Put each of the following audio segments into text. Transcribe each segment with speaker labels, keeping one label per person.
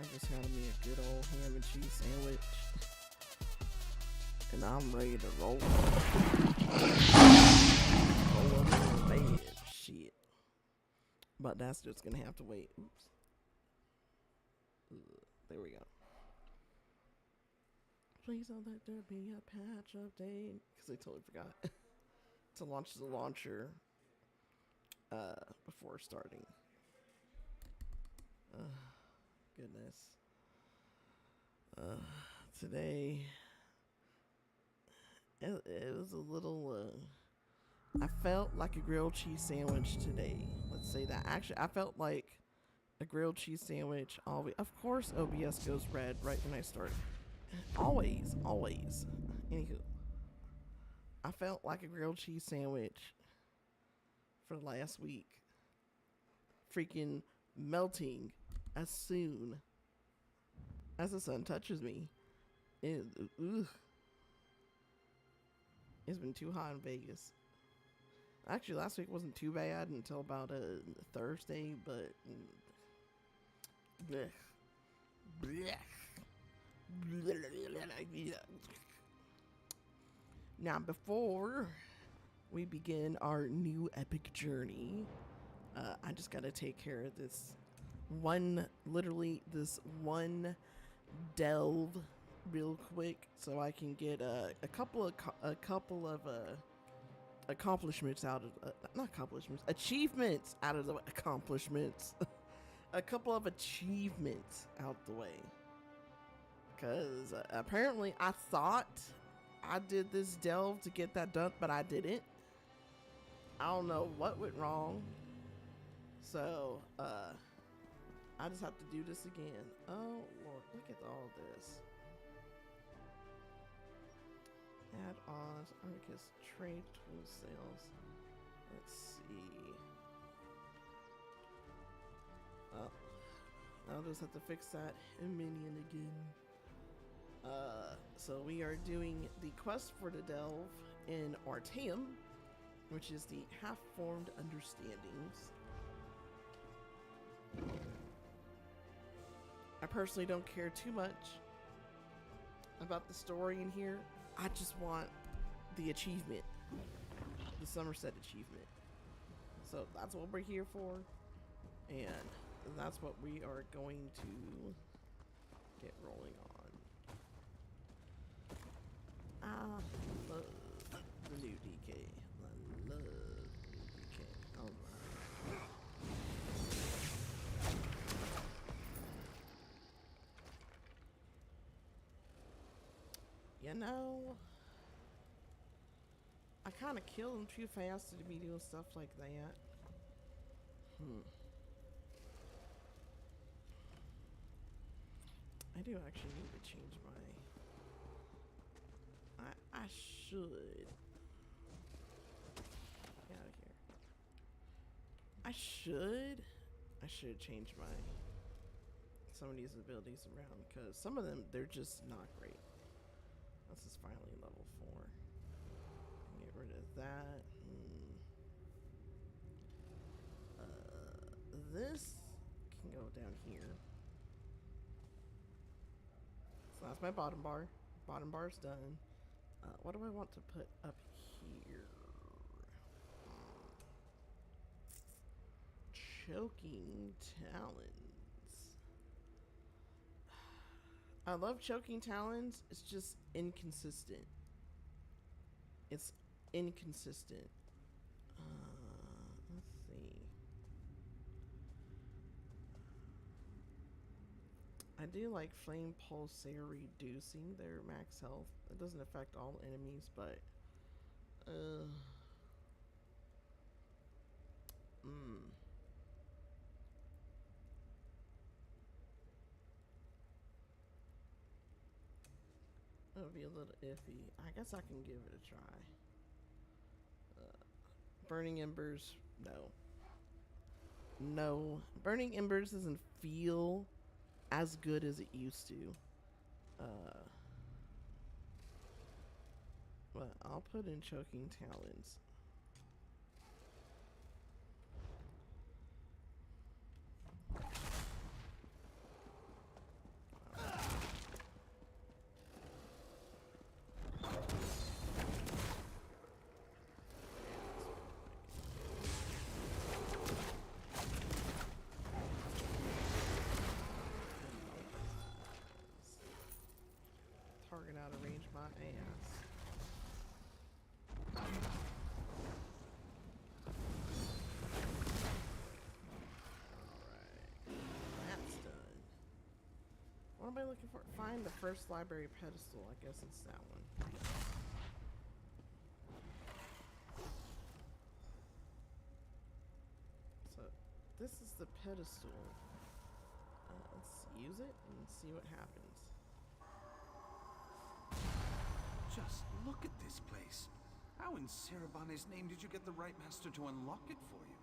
Speaker 1: I just had me a good old ham and cheese sandwich. And I'm ready to roll. Roll over in bed. Shit. But that's just gonna have to wait. Oops. There we go. Please don't let there be a patch update. Because I totally forgot to launch the launcher before starting. Goodness. Today, it was a little, I felt like a grilled cheese sandwich today. Let's say that. Actually, I felt like a grilled cheese sandwich. Of course, OBS goes red right when I start. Always. Anywho, I felt like a grilled cheese sandwich for last week. Freaking melting as soon as the sun touches me. It's been too hot in Vegas. Actually, last week wasn't too bad until about Thursday, but blech. Now, before we begin our new epic journey, I just gotta take care of this one delve real quick, so I can get a couple of accomplishments out of not accomplishments, achievements out of the accomplishments. A couple of achievements out the way, because apparently I thought I did this delve to get that done, but I didn't. I don't know what went wrong, so I just have to do this again. Oh Lord, look at all this. Add-ons, Arcus, trade tool sales. Let's see. Oh, I'll just have to fix that in minion again. So we are doing the quest for the delve in Artaeum, which is the half-formed understandings. I personally don't care too much about the story in here. I just want the achievement, the Somerset achievement. So that's what we're here for, and that's what we are going to get rolling on. I love the new DK. I love the new DK. Alright. You know, I kind of killed him too fast to be doing stuff like that. I do actually need to change my... I should... Get out of here. I should change some of these abilities around, because some of them, they're just not great. This is finally level 4. Get rid of that. This can go down here. So that's my bottom bar. Bottom bar's done. What do I want to put up here? Choking talons. I love choking talons. It's just inconsistent. It's inconsistent. Let's see. I do like flame pulsar reducing their max health. It doesn't affect all enemies, but it would be a little iffy. I guess I can give it a try. Burning Embers, no. Burning Embers doesn't feel as good as it used to. But I'll put in Choking Talons. target out of range my ass. That's done. What am I looking for? Find the first library pedestal. I guess it's that one. So, this is the pedestal. Let's use it and see what happens.
Speaker 2: Just look at this place. How in Sarabane's name did you get the right master to unlock it for you?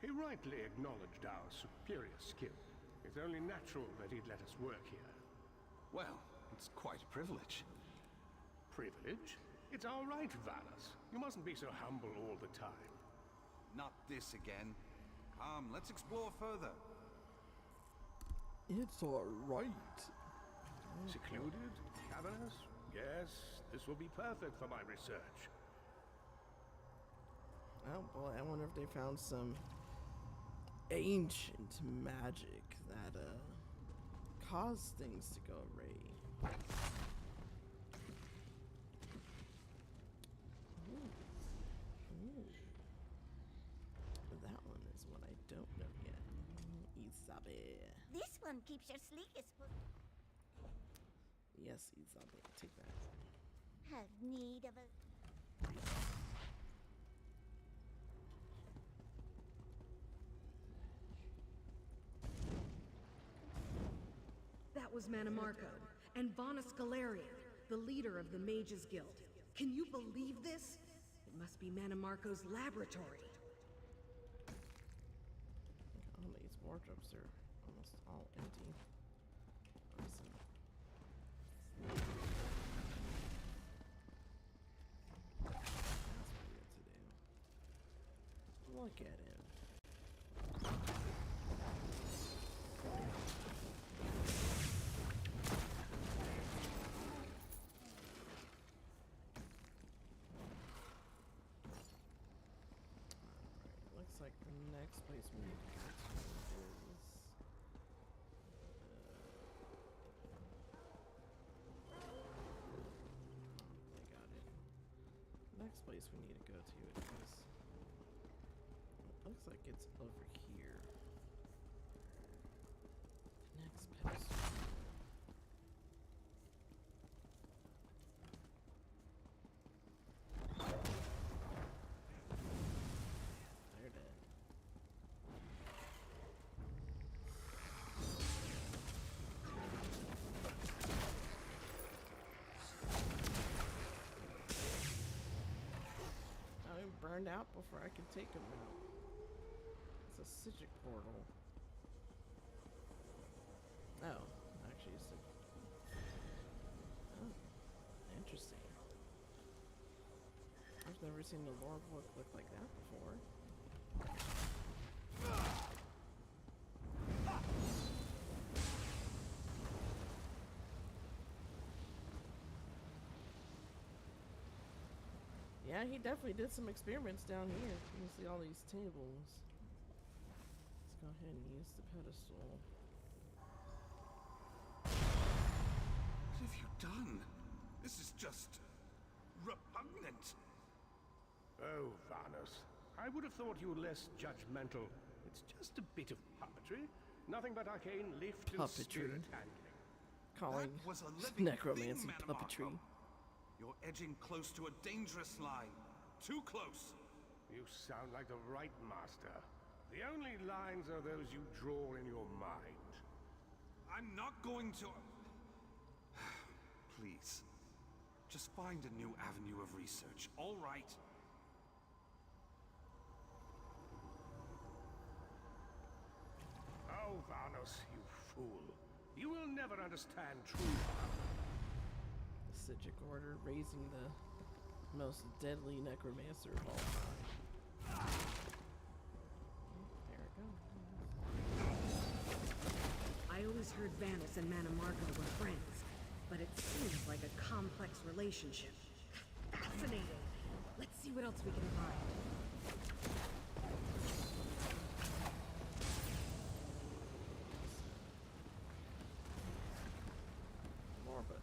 Speaker 3: He rightly acknowledged our superior skill. It's only natural that he'd let us work here.
Speaker 2: Well, it's quite a privilege.
Speaker 3: Privilege? It's our right, Vanas. You mustn't be so humble all the time.
Speaker 2: Not this again. Come, let's explore further.
Speaker 1: It's alright.
Speaker 3: Secluded? Cavernous? Yes, this will be perfect for my research.
Speaker 1: Oh boy, I wonder if they found some ancient magic that caused things to go awry. Ooh. That one is what I don't know yet. Isabelle.
Speaker 4: This one keeps your sleekest foot.
Speaker 1: Yes, Isabelle, take that.
Speaker 4: Have need of a...
Speaker 5: That was Manamarco and Vanus Galarian, the leader of the Mages Guild. Can you believe this? It must be Manamarco's laboratory.
Speaker 1: All these wardrobes are almost all empty. Awesome. That's what we have to do. Look at him. Looks like the next place we need to go to is... I got it. Next place we need to go to is... Looks like it's over here. The next pedestal. They're dead. I'm burned out before I can take them out. It's a Sigil portal. Oh, actually it's a... Oh, interesting. I've never seen the lore book look like that before. Yeah, he definitely did some experiments down here. You can see all these tables. Let's go ahead and use the pedestal.
Speaker 2: What have you done? This is just... repugnant.
Speaker 3: Oh, Vanus. I would have thought you were less judgmental. It's just a bit of puppetry. Nothing but arcane lift and
Speaker 1: Puppetry.
Speaker 3: spirit handling.
Speaker 1: Calling
Speaker 2: That was a living
Speaker 1: necromancy
Speaker 2: thing,
Speaker 1: puppetry.
Speaker 2: Manamarco. You're edging close to a dangerous line. Too close.
Speaker 3: You sound like the right master. The only lines are those you draw in your mind.
Speaker 2: I'm not going to... Please. Just find a new avenue of research, all right?
Speaker 3: Oh, Vanus, you fool. You will never understand true power.
Speaker 1: The Sigil Order raising the most deadly necromancer of all time. There it goes.
Speaker 5: I always heard Vanus and Manamarco were friends, but it seems like a complex relationship. Fascinating. Let's see what else we can find.
Speaker 1: More books.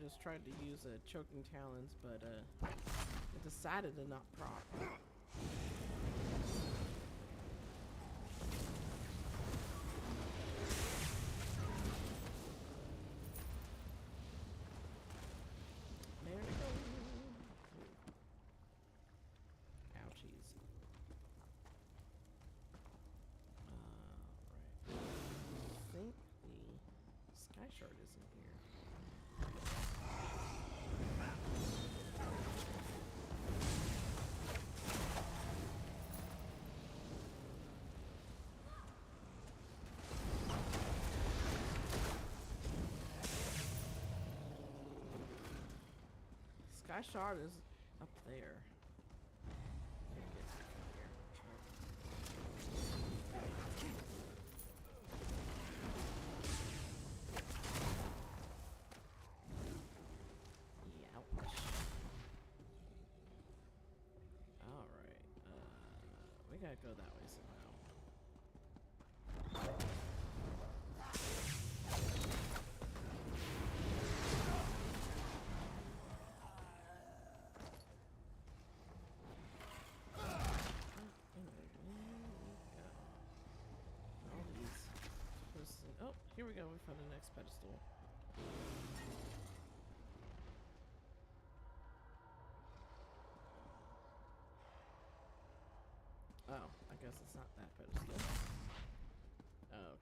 Speaker 1: just tried to use choking talons, but it decided to not proc. There we go. Ouchies. Right. I think the sky shard is in here. Sky shard is up there. We gotta go that way somehow. Oh, here we go. We found the next pedestal. Oh, I guess it's not that pedestal.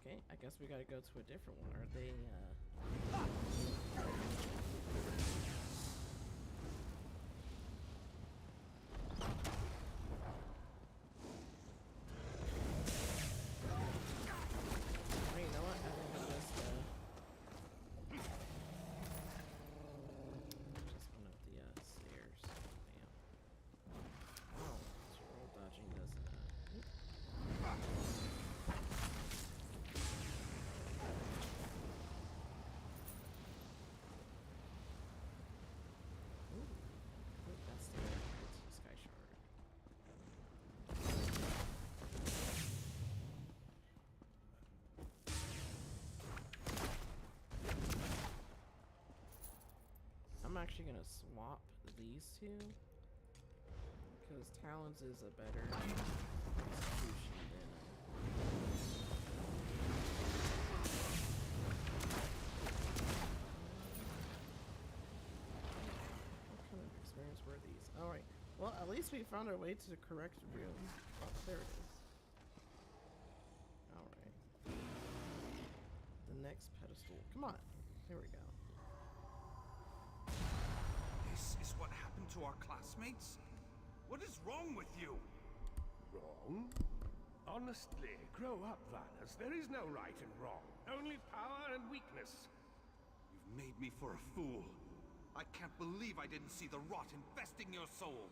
Speaker 1: Okay, I guess we gotta go to a different one. Are they, Hey, you know what? I think I'm just went up the, stairs. Damn. Oh, this roll dodging doesn't, that's the sky shard. I'm actually gonna swap these two because Talons is a better execution than what kind of experience were these? Alright. Well, at least we found our way to the correct room. Oh, there it is. Alright. The next pedestal. Come on. Here we go.
Speaker 2: This is what happened to our classmates? What is wrong with you?
Speaker 3: Wrong? Honestly, grow up, Vanus. There is no right and wrong. Only power and weakness.
Speaker 2: You've made me for a fool. I can't believe I didn't see the rot infesting your soul.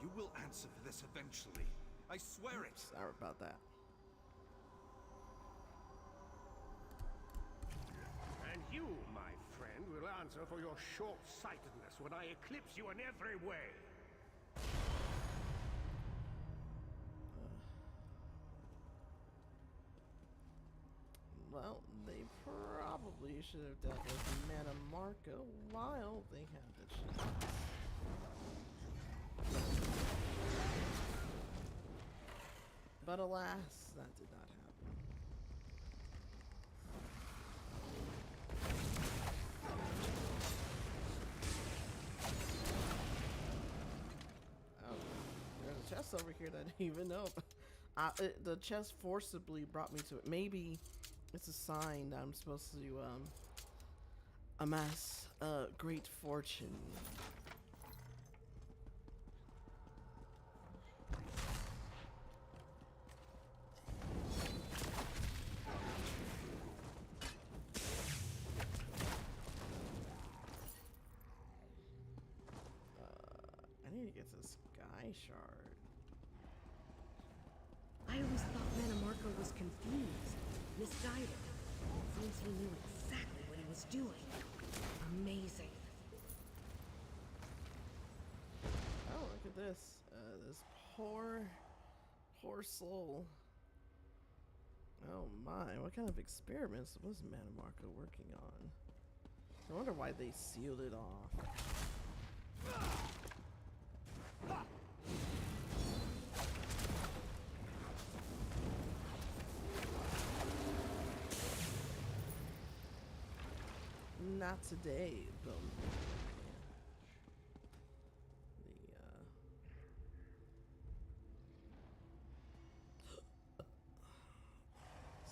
Speaker 2: You will answer for this eventually. I swear it.
Speaker 1: Sorry about that.
Speaker 3: And you, my friend, will answer for your short-sightedness when I eclipse you in every way.
Speaker 1: Well, they probably should have dealt with Manamarco while they had the chance. But alas, that did not happen. Oh, there's a chest over here that I didn't even know. The chest forcibly brought me to it. Maybe it's a sign that I'm supposed to amass great fortune. I need to get to the sky shard.
Speaker 5: I always thought Manamarco was confused, misguided. Seems he knew exactly what he was doing. Amazing.
Speaker 1: Oh, look at this. This poor soul. Oh my, what kind of experiments was Manamarco working on? I wonder why they sealed it off. Not today, though.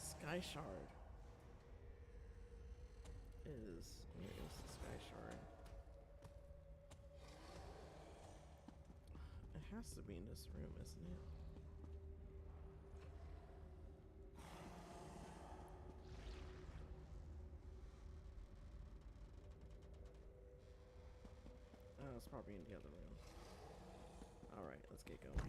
Speaker 1: Sky Shard is where is the Sky Shard? It has to be in this room, isn't it? Oh, it's probably in the other room. Alright, let's get going.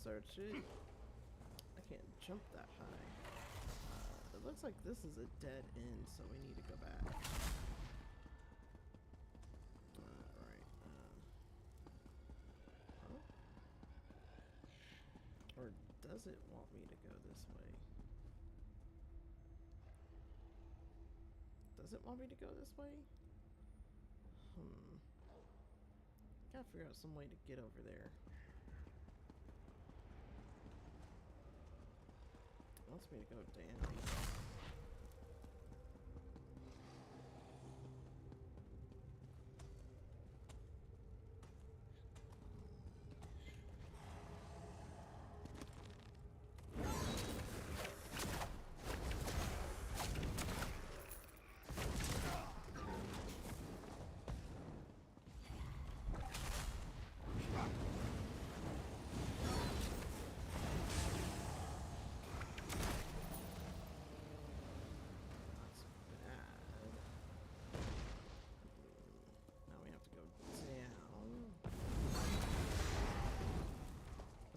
Speaker 1: Search it. I can't jump that high. It looks like this is a dead end, so we need to go back. Alright. Or does it want me to go this way? Does it want me to go this way? Gotta figure out some way to get over there. Wants me to go down.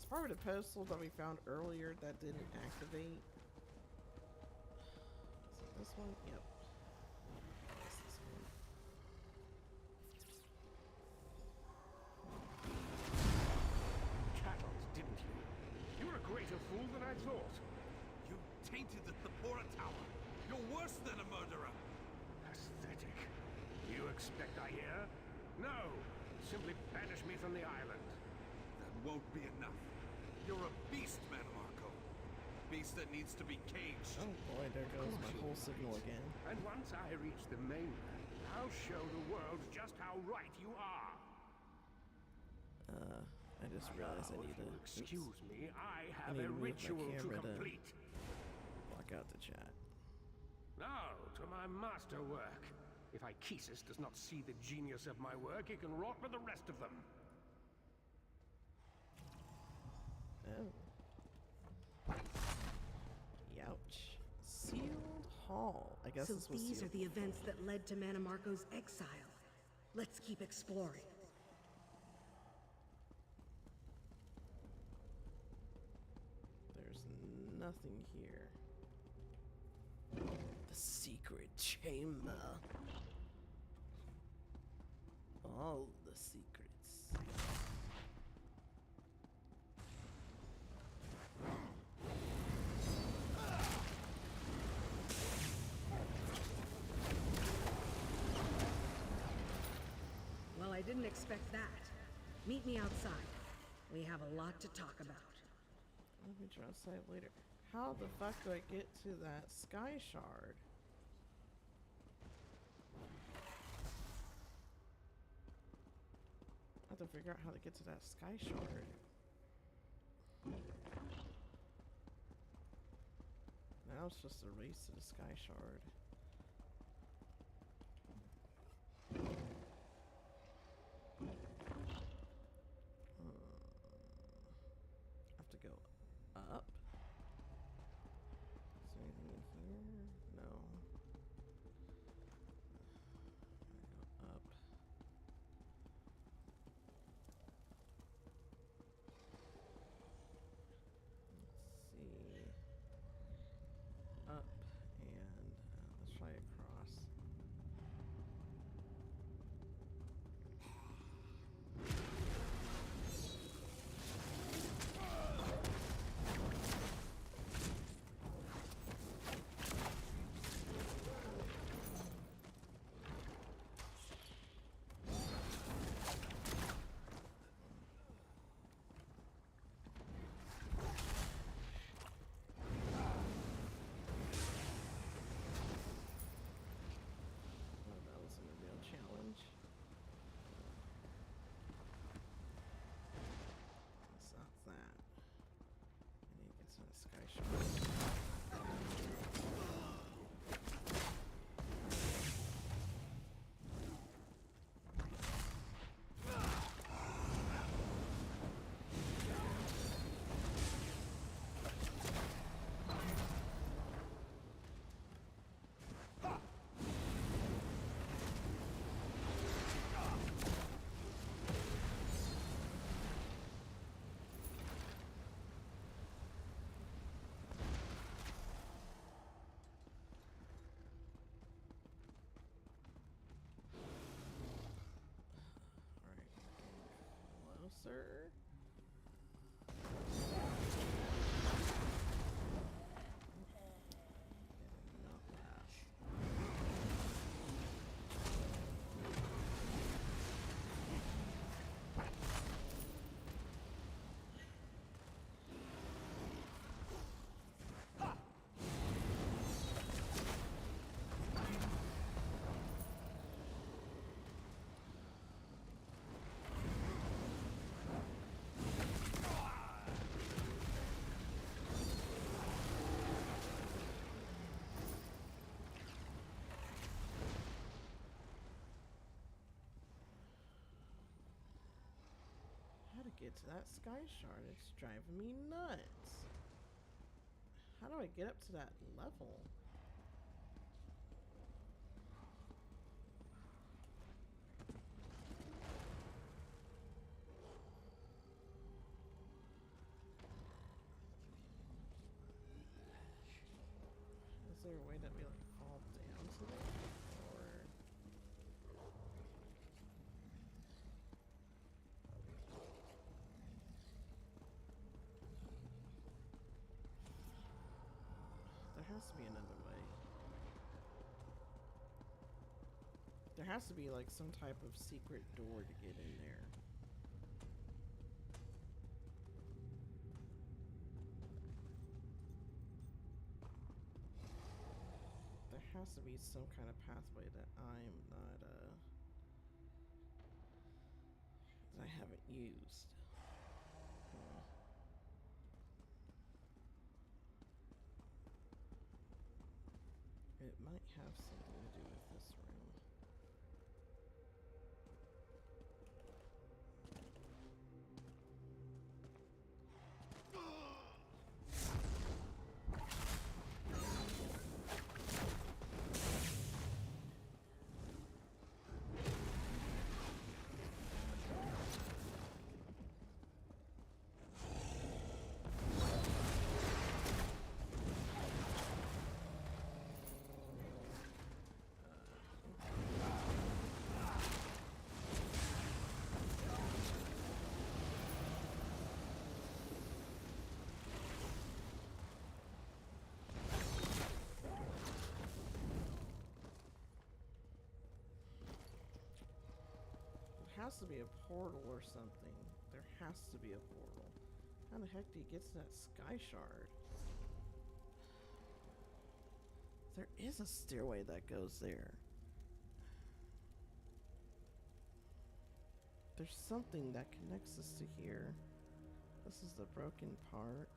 Speaker 1: Probably the postal that we found earlier that didn't activate. Is it this one? Yep. It's this one.
Speaker 3: Chatted, didn't you? You're a greater fool than I thought.
Speaker 2: You tainted the Thapora Tower. You're worse than a murderer.
Speaker 3: Pathetic. You expect I hear? No. Simply banish me from the island.
Speaker 2: That won't be enough. You're a beast, Manamarco. Beast that needs to be caged.
Speaker 1: Oh boy, there goes my whole signal again.
Speaker 3: And once I reach the mainland, I'll show the world just how right you are.
Speaker 1: I just realized I need to...
Speaker 3: Excuse me, I have
Speaker 1: need
Speaker 3: a
Speaker 1: to move my
Speaker 3: ritual to
Speaker 1: camera to
Speaker 3: complete.
Speaker 1: block out the chat.
Speaker 3: Now, to my masterwork. If Ichesis does not see the genius of my work, he can rot with the rest of them.
Speaker 1: Oh. Youch. Sealed Hall. I guess
Speaker 5: So
Speaker 1: this was
Speaker 5: these
Speaker 1: sealed.
Speaker 5: are the events that led to Manamarco's exile. Let's keep exploring.
Speaker 1: There's nothing here. The secret chamber. All the secrets.
Speaker 5: Well, I didn't expect that. Meet me outside. We have a lot to talk about.
Speaker 1: Let me try to save later. How the fuck do I get to that sky shard? I have to figure out how to get to that sky shard. Now it's just a race to the sky shard. I have to go up. Is there anything in here? No. I go up. Let's see. Up and let's try across. Oh, that wasn't a real challenge. It's not that. I need to get to the sky shard. Alright, closer. Not that. How to get to that sky shard? It's driving me nuts. How do I get up to that level? Is there a way that we like fall down to there? Or there has to be another way. There has to be like some type of secret door to get in there. There has to be some kind of pathway that I'm not that I haven't used. It might have something to do with this room. There has to be a portal or something. There has to be a portal. How the heck do you get to that sky shard? There is a stairway that goes there. There's something that connects us to here. This is the broken part.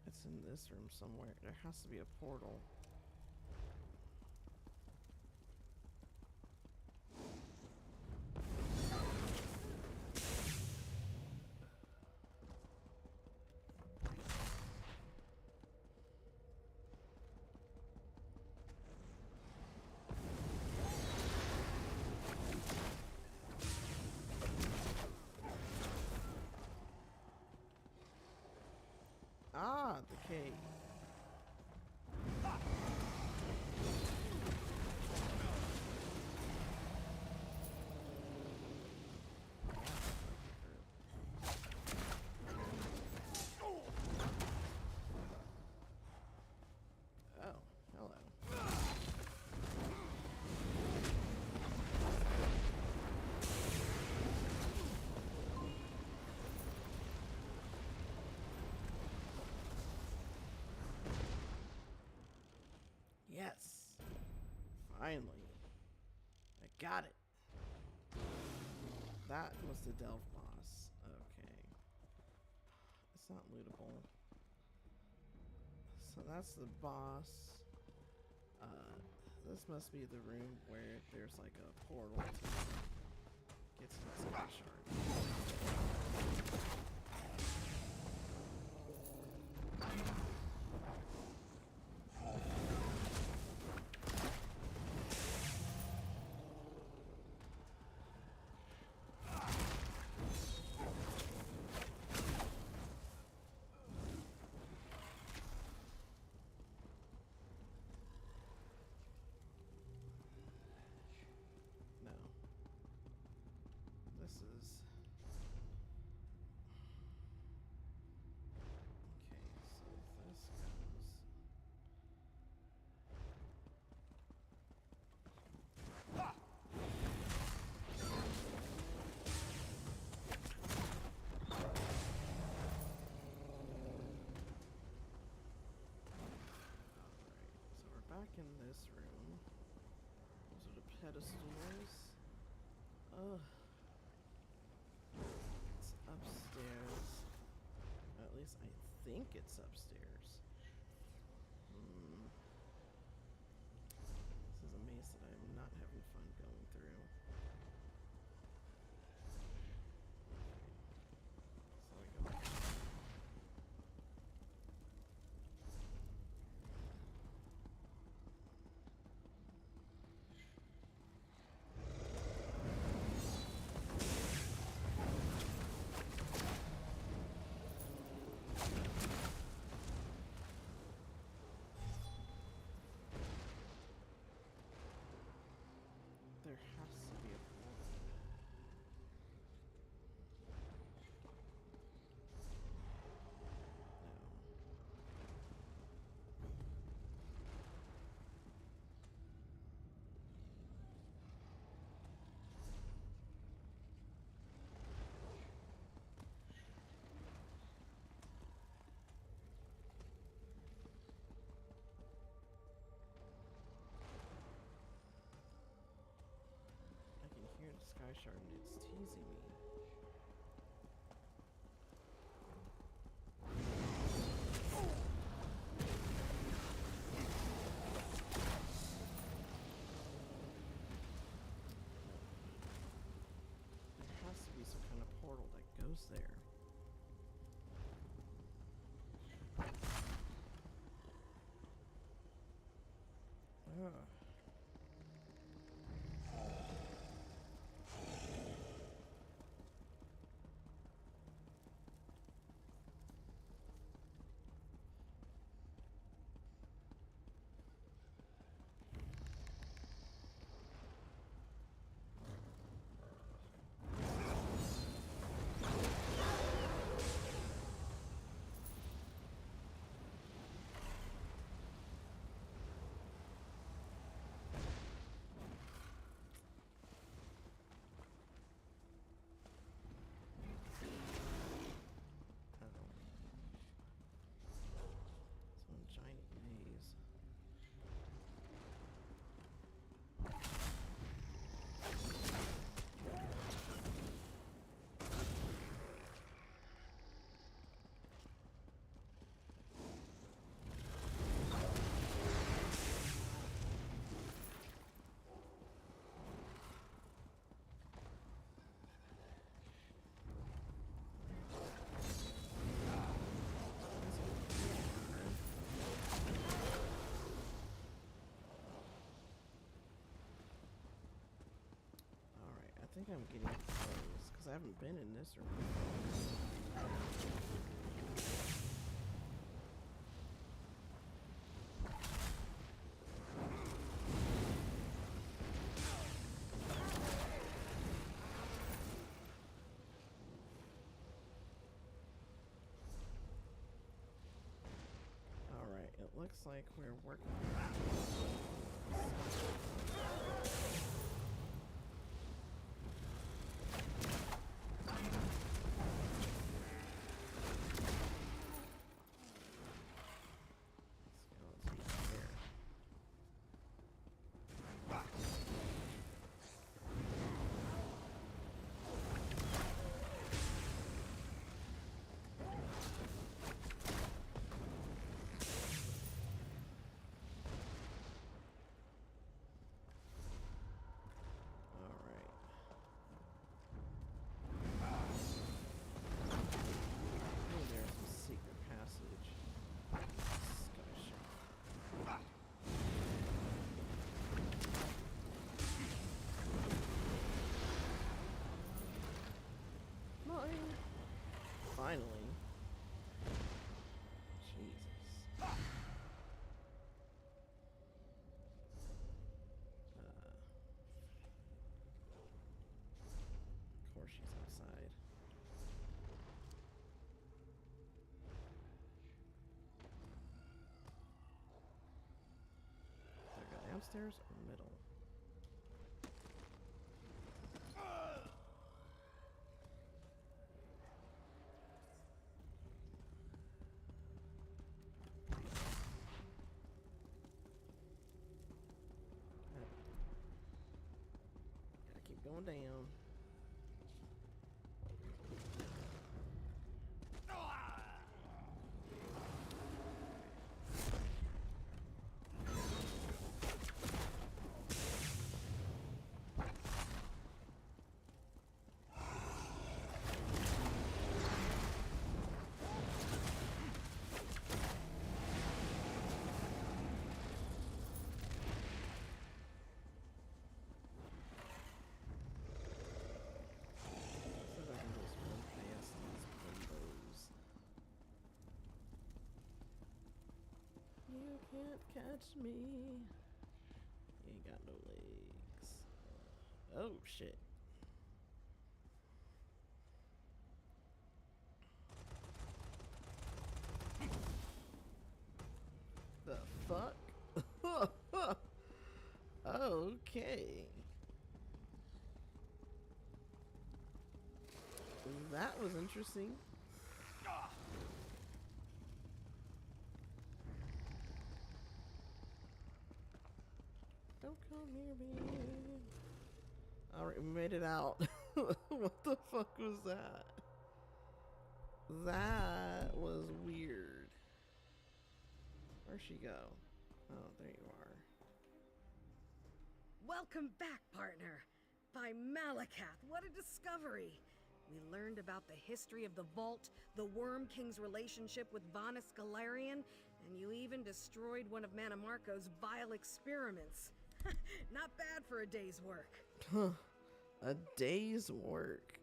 Speaker 1: It's in this room somewhere. There has to be a portal. Ah, the cave. Oh, hello. Yes. Finally. I got it. That was the Delve boss. Okay. It's not lootable. So that's the boss. This must be the room where there's like a portal to get to the sky shard. No. This is... Okay, so this goes... Alright, so we're back in this room. Those are the pedestals. Ugh. It's upstairs. At least I think it's upstairs. This is a maze that I'm not having fun going through. So I go back. There has to be a portal. I can hear the sky shard and it's teasing me. There has to be some kind of portal that goes there. Ugh. I'm getting close because I haven't been in this room. Alright, it looks like we're working. Finally. Jesus. Of course she's outside. Do I go downstairs or middle? Going down. You can't catch me. You ain't got no legs. Oh shit. The fuck? Okay. That was interesting. Don't come near me. Alright, we made it out. What the fuck was that? That was weird. Where'd she go? Oh, there you are.
Speaker 5: Welcome back, partner. By Malakath, what a discovery. We learned about the history of the Vault, the Worm King's relationship with Vanus Galarian, and you even destroyed one of Manamarco's vile experiments. Not bad for a day's work.
Speaker 1: A day's work.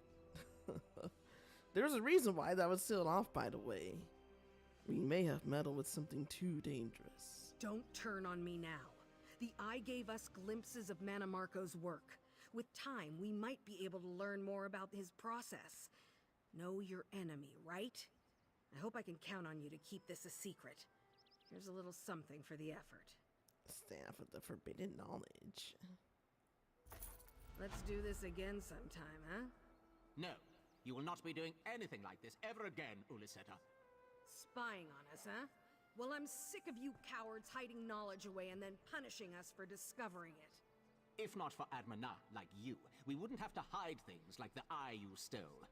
Speaker 1: There's a reason why that was sealed off, by the way. We may have meddled with something too dangerous.
Speaker 5: Don't turn on me now. The Eye gave us glimpses of Manamarco's work. With time, we might be able to learn more about his process. Know your enemy, right? I hope I can count on you to keep this a secret. Here's a little something for the effort.
Speaker 1: Staff of the Forbidden Knowledge.
Speaker 5: Let's do this again sometime, huh?
Speaker 6: No, you will not be doing anything like this ever again, Uliseta.
Speaker 5: Spying on us, huh? Well, I'm sick of you cowards hiding knowledge away and then punishing us for discovering it.
Speaker 6: If not for Admana, like you, we wouldn't have to hide things like the eye you stole.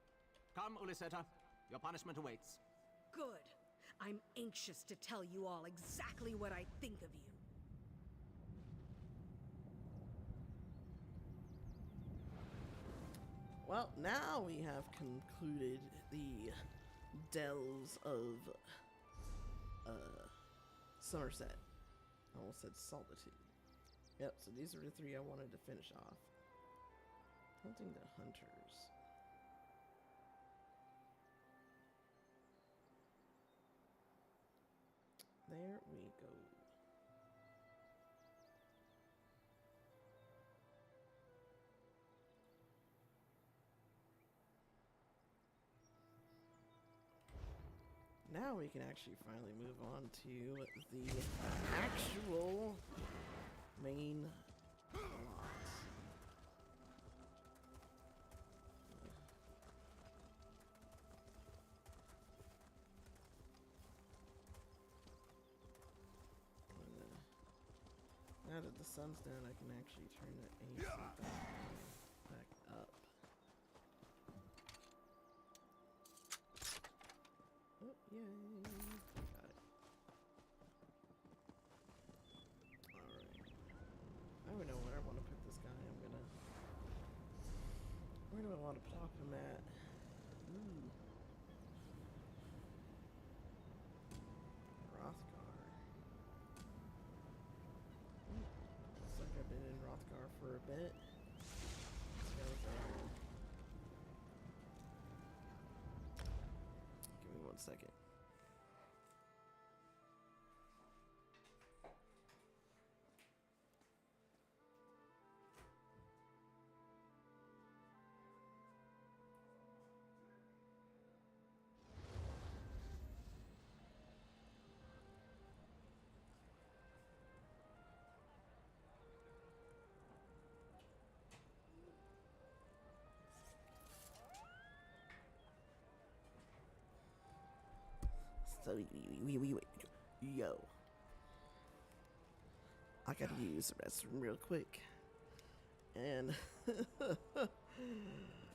Speaker 6: Come, Uliseta, your punishment awaits.
Speaker 5: Good. I'm anxious to tell you all exactly what I think of you.
Speaker 1: Well, now we have concluded the delves of Somerset. I almost said Solitude. Yep, so these are the three I wanted to finish off. Hunting the hunters. There we go. Now we can actually finally move on to the actual main plot. Now that the sun's down, I can actually turn the AC back up. Oh, yay. Got it. Alright. I don't know where I want to put this guy. Where do I want to plop him at? Ooh. Rothgar. Looks like I've been in Rothgar for a bit. Let's go there. Give me 1 second. So, yo. I gotta use the restroom real quick. And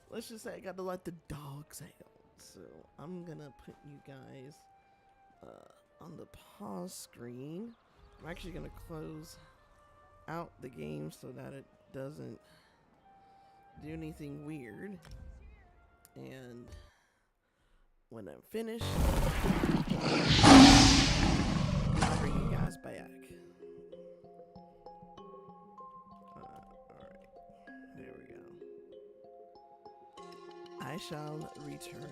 Speaker 1: let's just say I gotta let the dogs out. So I'm gonna put you guys on the pause screen. I'm actually gonna close out the game so that it doesn't do anything weird. And when I'm finished, I'll bring you guys back. Alright. There we go. I shall return.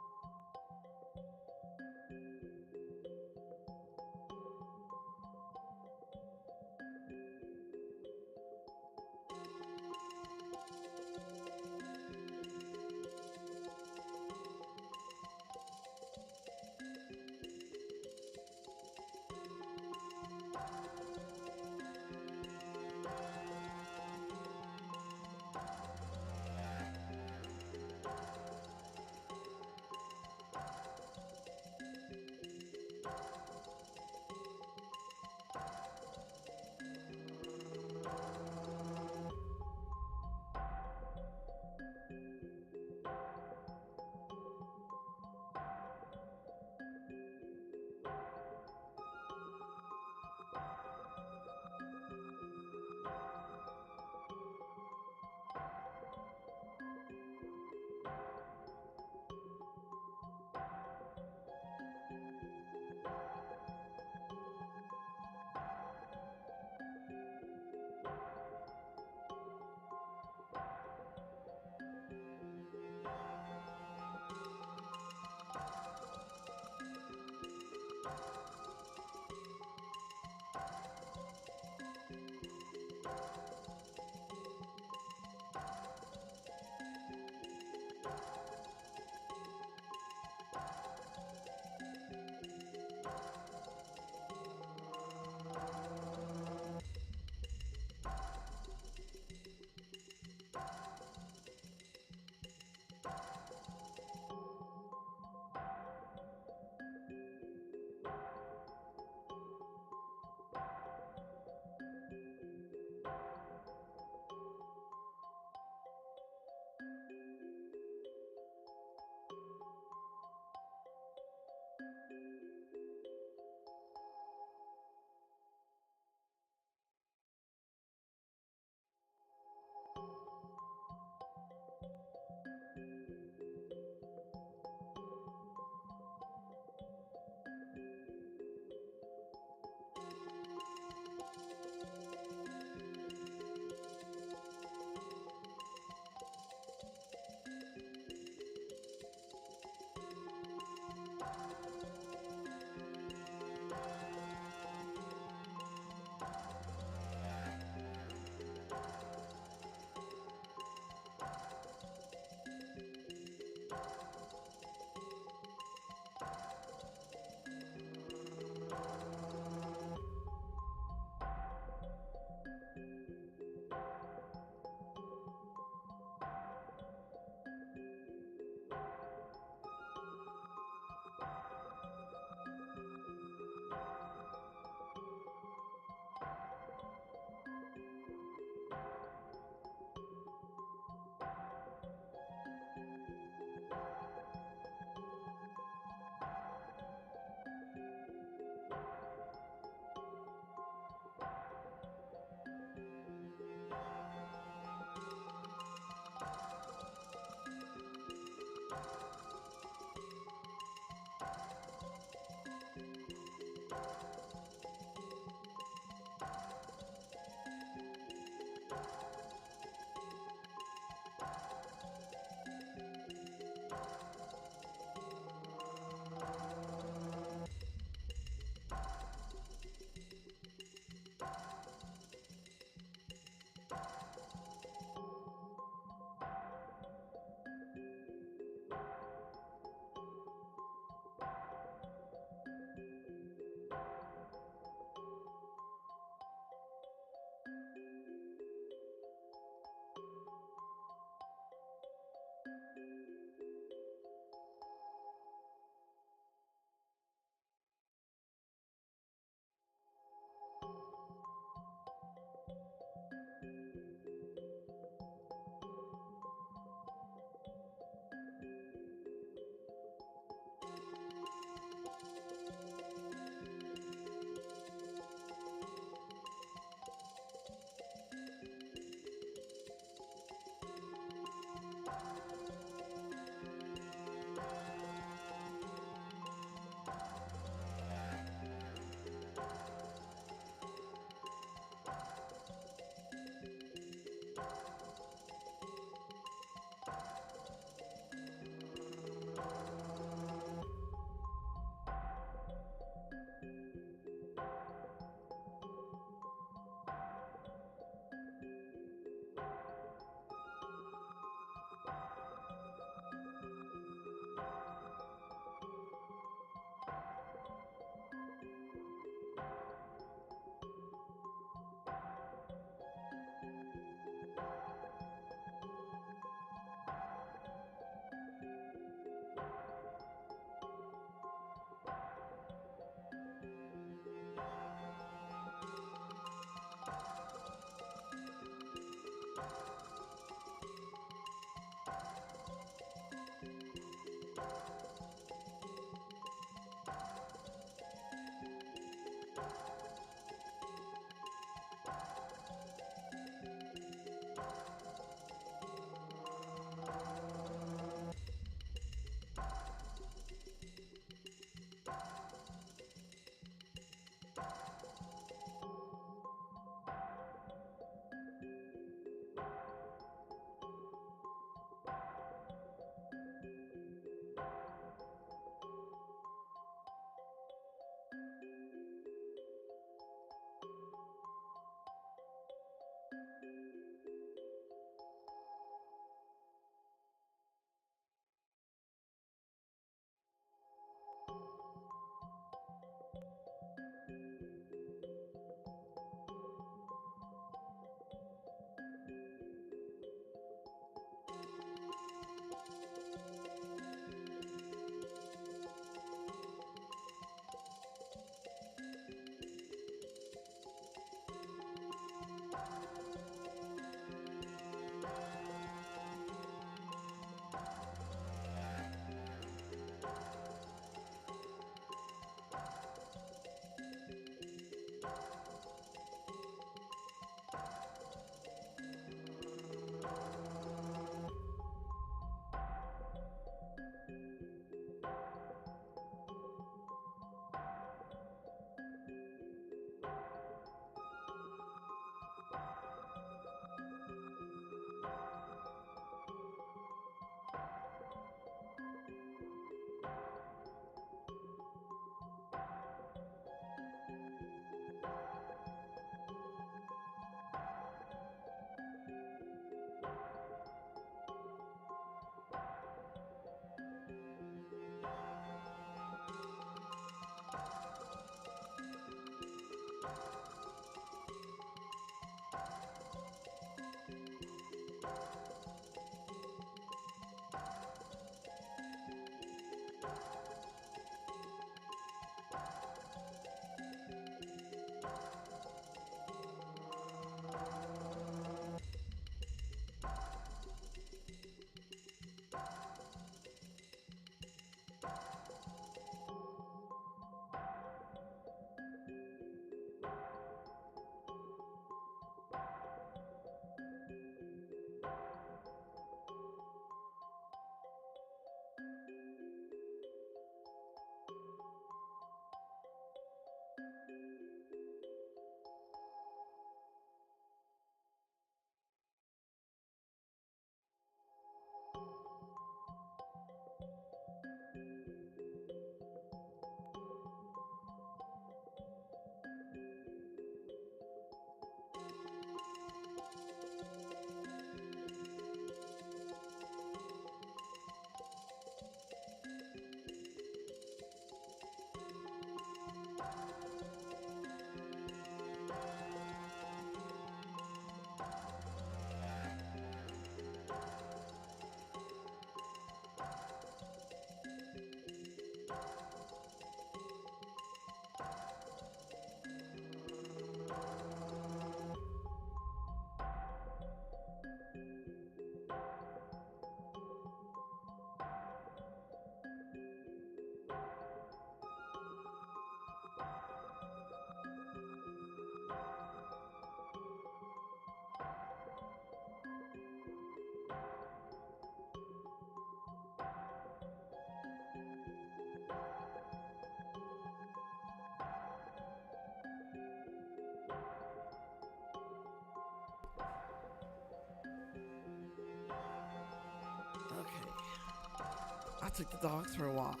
Speaker 1: I took the dogs for a walk.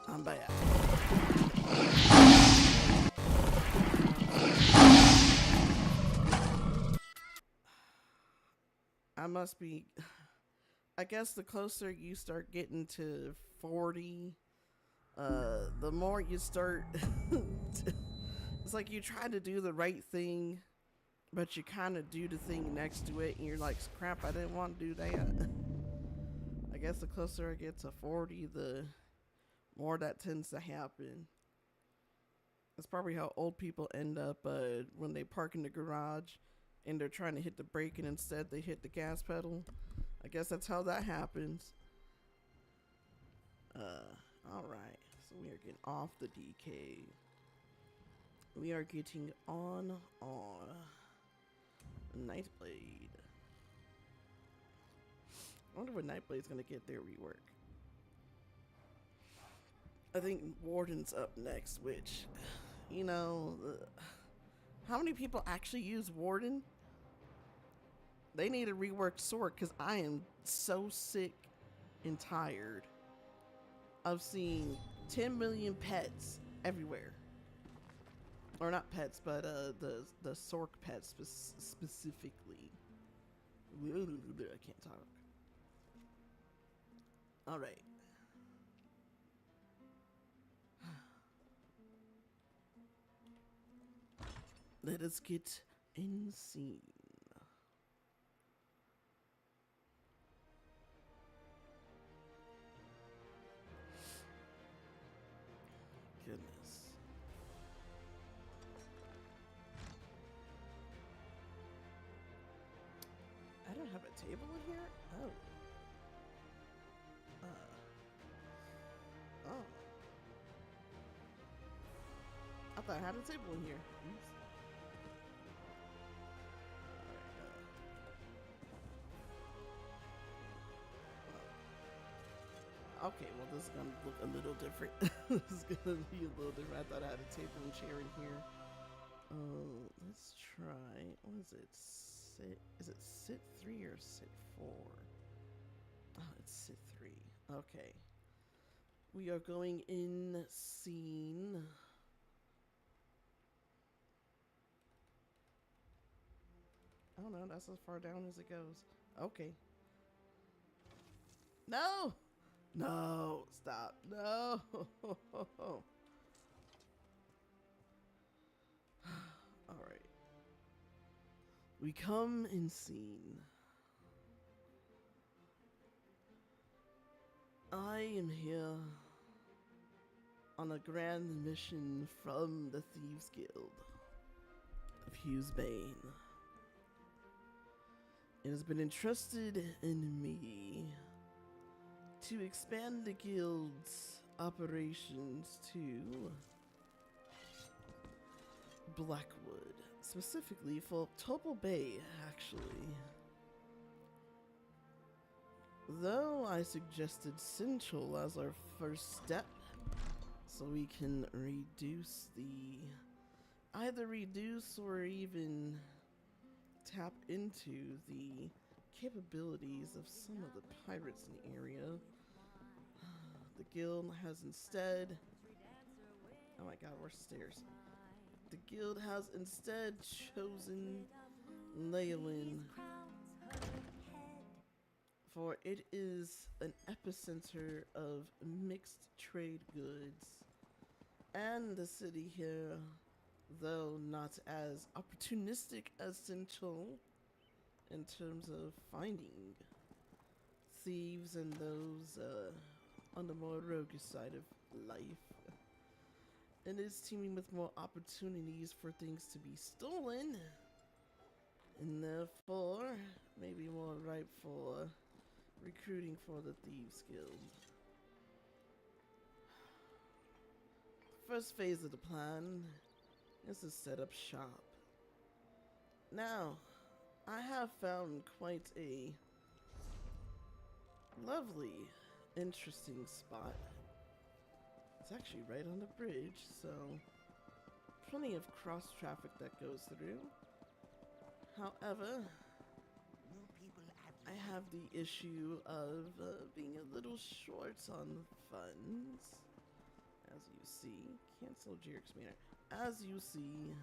Speaker 1: I'm back. I must be. I guess the closer you start getting to 40, the more you start. It's like you try to do the right thing, but you kind of do the thing next to it, and you're like, crap, I didn't want to do that. I guess the closer I get to 40, the more that tends to happen. That's probably how old people end up when they park in the garage and they're trying to hit the brake and instead they hit the gas pedal. I guess that's how that happens. Alright. So we are getting off the DK. We are getting on Nightblade. I wonder when Nightblade's gonna get their rework. I think Warden's up next, which, you know, how many people actually use Warden? They need a reworked sword because I am so sick and tired of seeing 10 million pets everywhere. Or not pets, but the Sork pets specifically. I can't talk. All right. Let us get in scene. Goodness. I don't have a table in here? Oh. Oh. I thought I had a table in here. Oops. Okay, well this is gonna look a little different. This is gonna be a little different. I thought I had a table and chair in here. Let's try. What is it? Is it sit 3 or sit 4? Oh, it's sit 3. Okay. We are going in scene. Oh no, that's as far down as it goes. Okay. No! No! Stop. No! Alright. We come in scene. I am here on a grand mission from the Thieves Guild of Hughesbane. It has been entrusted in me to expand the guild's operations to Blackwood, specifically for Topal Bay, actually. Though I suggested Senchal as our first step, so we can either reduce or even tap into the capabilities of some of the pirates in the area. The guild has instead... Oh my god, where's the stairs? The guild has instead chosen Leyawiin, for it is an epicenter of mixed trade goods, and the city here, though not as opportunistic as Senchal in terms of finding thieves and those on the more roguish side of life, and is teeming with more opportunities for things to be stolen, and therefore maybe more ripe for recruiting for the Thieves Guild. First phase of the plan is to set up shop. Now, I have found quite a lovely, interesting spot. It's actually right on the bridge, so plenty of cross traffic that goes through. However,
Speaker 4: New people have
Speaker 1: I have the issue of being a little short on funds. As you see, cancel Jerk's Manor. As you see,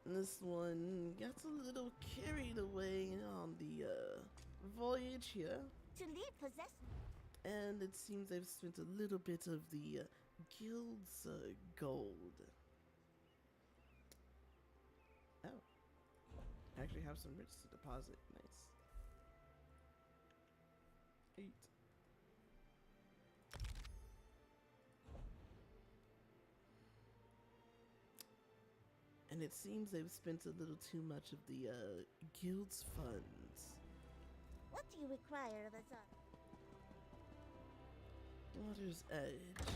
Speaker 1: this one gets a little carried away on the voyage here,
Speaker 4: To leave possession.
Speaker 1: and it seems they've spent a little bit of the guild's gold. Oh, I actually have some rich to deposit. Nice. 8. And it seems they've spent a little too much of the guild's funds.
Speaker 4: What do you require of us all?
Speaker 1: Water's Edge.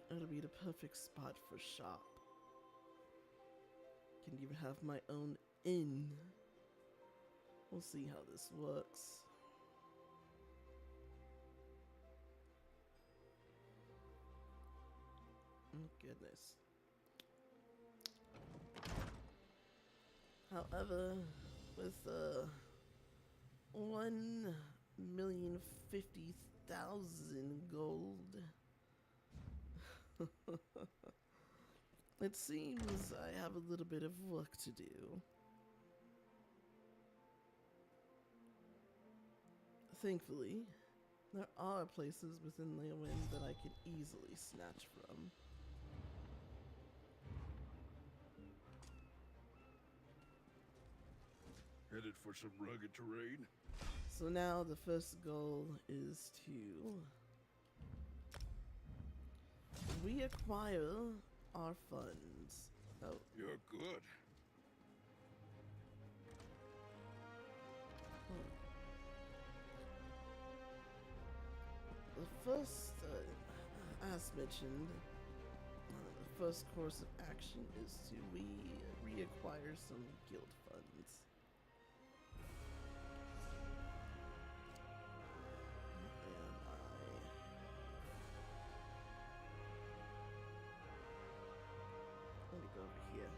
Speaker 1: It'll be the perfect spot for shop. Can even have my own inn. We'll see how this works. Oh, goodness. However, with 1,050,000 gold, it seems I have a little bit of work to do. Thankfully, there are places within Leyawiin that I can easily snatch from.
Speaker 7: Headed for some rugged terrain?
Speaker 1: So now the first goal is to reacquire our funds. Oh,
Speaker 7: You're good.
Speaker 1: the first, as mentioned, the first course of action is to reacquire some guild funds. Let me go over here.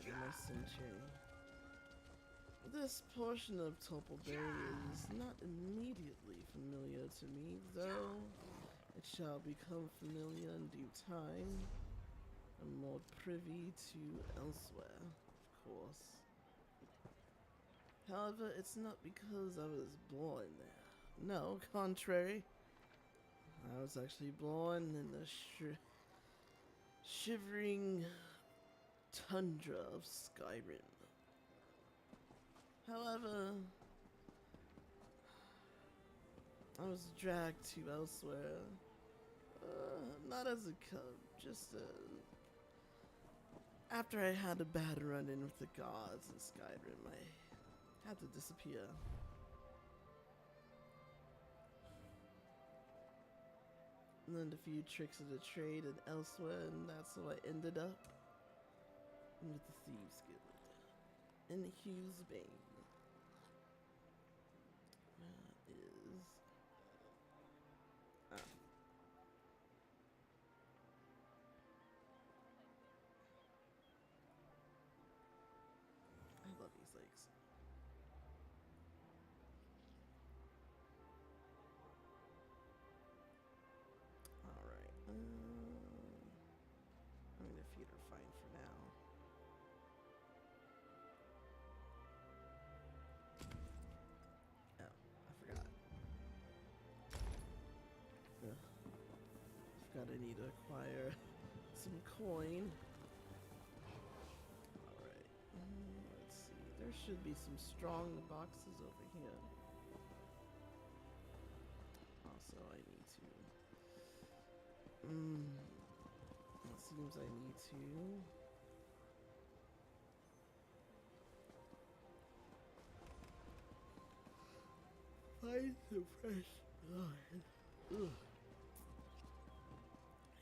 Speaker 1: Get in my Senchal. This portion of Topal Bay is not immediately familiar to me, though it shall become familiar in due time. I'm more privy to elsewhere, of course. However, it's not because I was born there. No, contrary. I was actually born in the shivering tundra of Skyrim. However, I was dragged to elsewhere. Not as a cub, just after I had a bad run-in with the gods in Skyrim, I had to disappear. Learned a few tricks of the trade and elsewhere, and that's how I ended up with the Thieves Guild in Hughes Bane. That is... ah. I love these lakes. Alright, I mean, the feet are fine for now. Oh, I forgot. Forgot I need to acquire some coin. Alright, let's see. There should be some strong boxes over here. Also, I need to... it seems I need to... find some fresh blood. Ugh.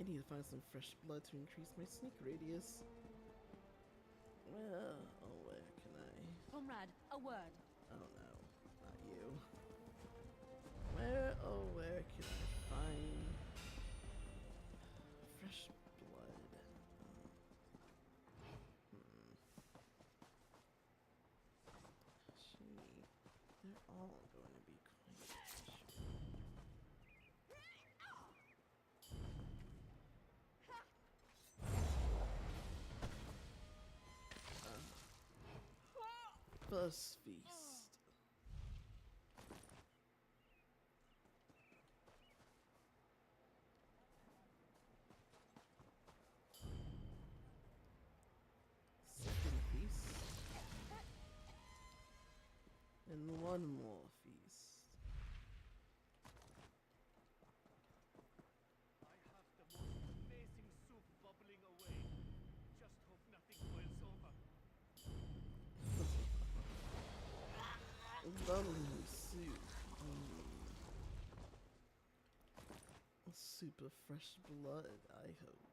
Speaker 1: I need to find some fresh blood to increase my sneak radius. Well, oh, where can I?
Speaker 8: Comrade, a word.
Speaker 1: Oh no, not you. Where, oh, where can I find fresh blood? First feast. Second feast. And one more feast.
Speaker 8: I have the most amazing soup bubbling away. Just hope nothing boils over.
Speaker 1: Lovely soup. A soup of fresh blood, I hope.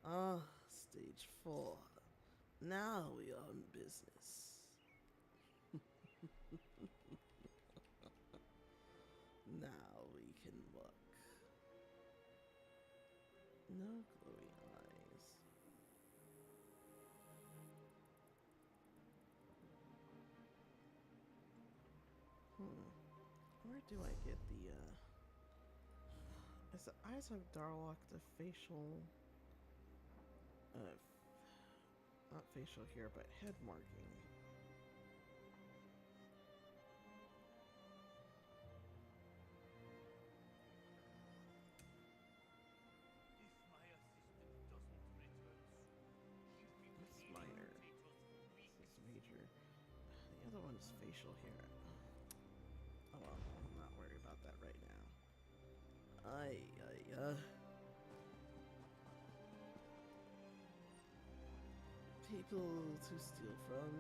Speaker 1: Ah, stage 4. Now we are in business. Now we can look. No glowy eyes. Where do I get the is the eyes of Darlock the facial not facial here, but head marking.
Speaker 8: If my assistant doesn't return soon, she'll be
Speaker 1: That's
Speaker 8: peeling
Speaker 1: minor.
Speaker 8: potatoes for
Speaker 1: This
Speaker 8: weeks.
Speaker 1: is major. The other one is facial hair. Oh well, I'm not worried about that right now. People to steal from.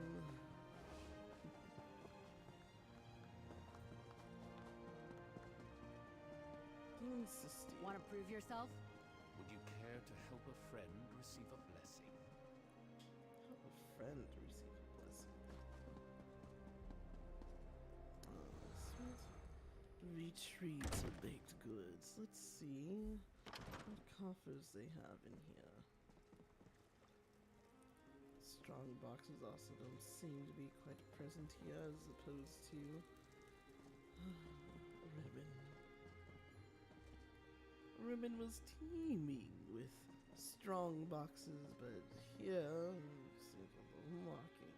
Speaker 1: Things to steal.
Speaker 5: Want to prove yourself?
Speaker 8: Would you care to help a friend receive a blessing?
Speaker 1: Help a friend receive a blessing. Sweet retreat of baked goods. Let's see what coffers they have in here. Strong boxes also don't seem to be quite present here as opposed to ribbon. Ribbon was teeming with strong boxes, but here seems a little lacking.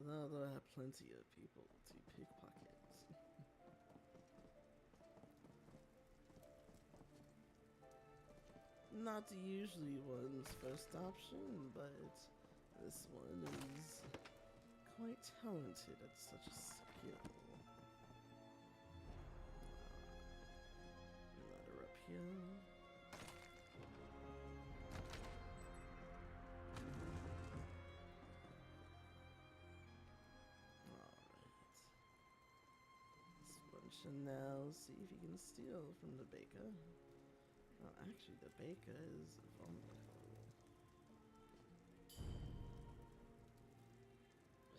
Speaker 1: Though there are plenty of people to pickpocket. Not usually one's first option, but this one is quite talented at such a skill. Ladder up here. Alright. Now see if you can steal from the baker. Oh, actually, the baker is vulnerable.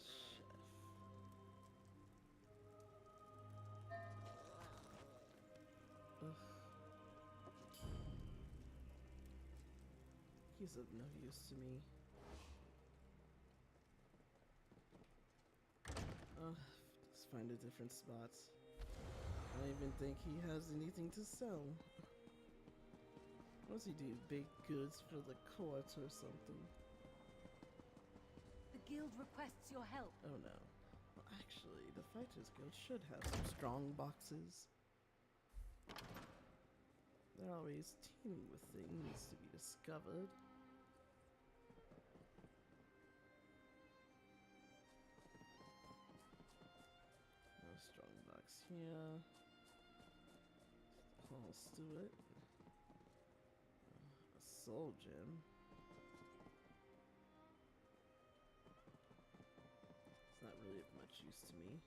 Speaker 1: Chef. Ugh. He's of no use to me. Let's find a different spot. I don't even think he has anything to sell. What does he do? Bake goods for the court or something?
Speaker 5: The guild requests your help.
Speaker 1: Oh no. Well, actually, the Fighters Guild should have some strong boxes. They're always teeming with things to be discovered. No strong box here. Paul Stewart. Soul gem. It's not really of much use to me.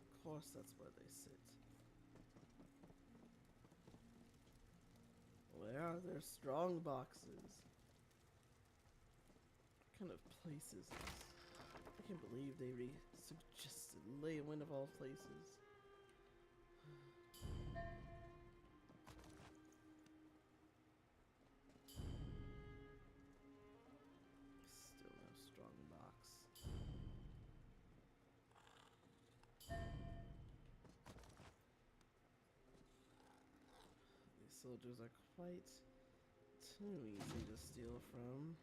Speaker 1: Of course, that's where they sit. Where are their strong boxes? What kind of place is this? I can't believe they suggested Leyawiin of all places. soldiers are quite too easy to steal from.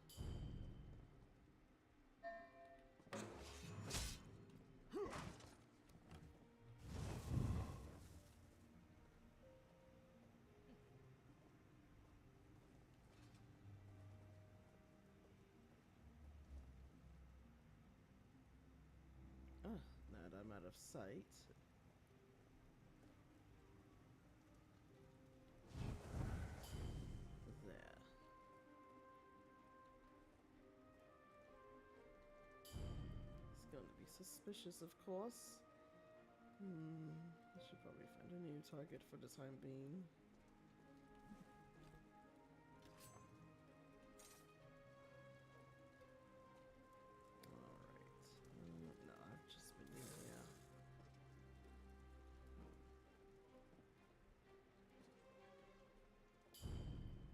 Speaker 1: Now that I'm out of sight. There. It's going to be suspicious, of course. I should probably find a new target for the time being. No, I've just been in here.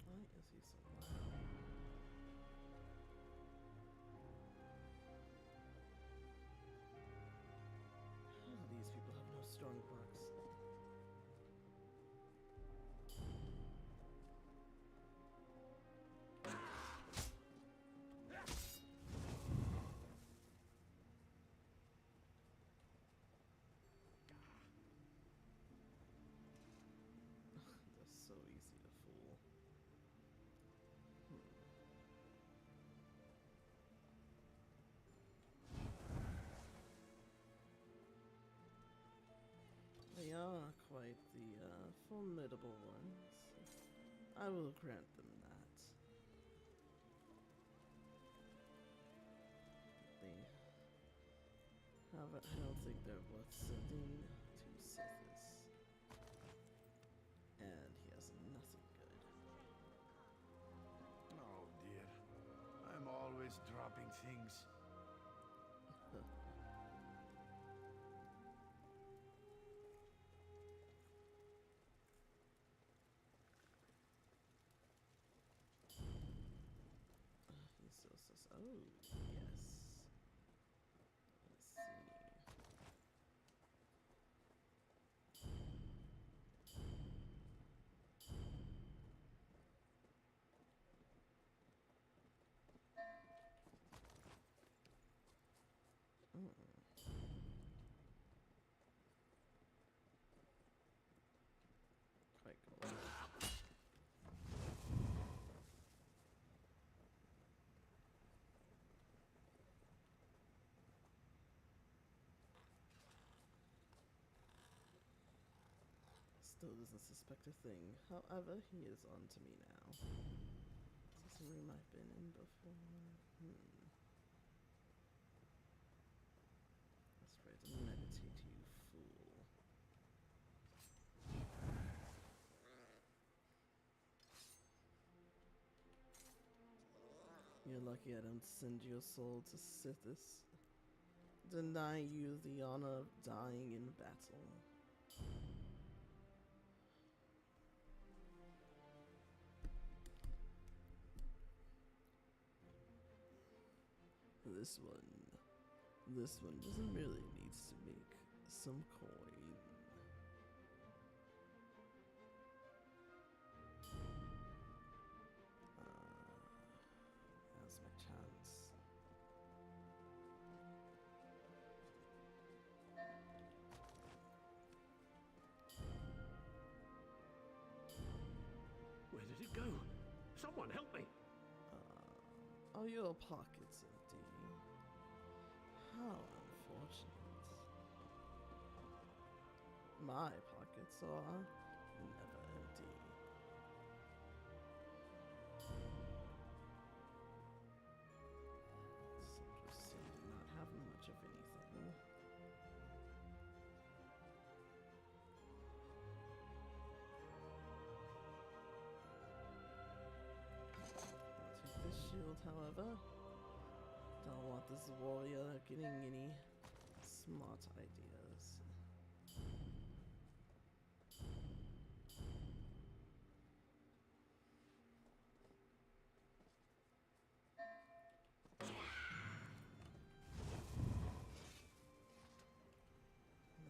Speaker 1: Why is he so loud? How do these people have no strong box? They're so easy to fool. They are quite the formidable ones. I will grant them that. However, I don't think they're worth sending to Sithis. And he has nothing good.
Speaker 7: Oh dear. I'm always dropping things.
Speaker 1: He's so oh, yes. Let's see. Quite cool. Still doesn't suspect a thing. However, he is on to me now. Is this a room I've been in before? Let's try to meditate, you fool. You're lucky I don't send your soul to Sithis. Deny you the honor of dying in battle. This one doesn't really needs to make some coin. Now's my chance.
Speaker 3: Where did it go? Someone help me!
Speaker 1: Are your pockets empty? How unfortunate. My pockets are never empty. Soldiers seem to not have much of anything. I'll take this shield, however. Don't want this warrior getting any smart ideas.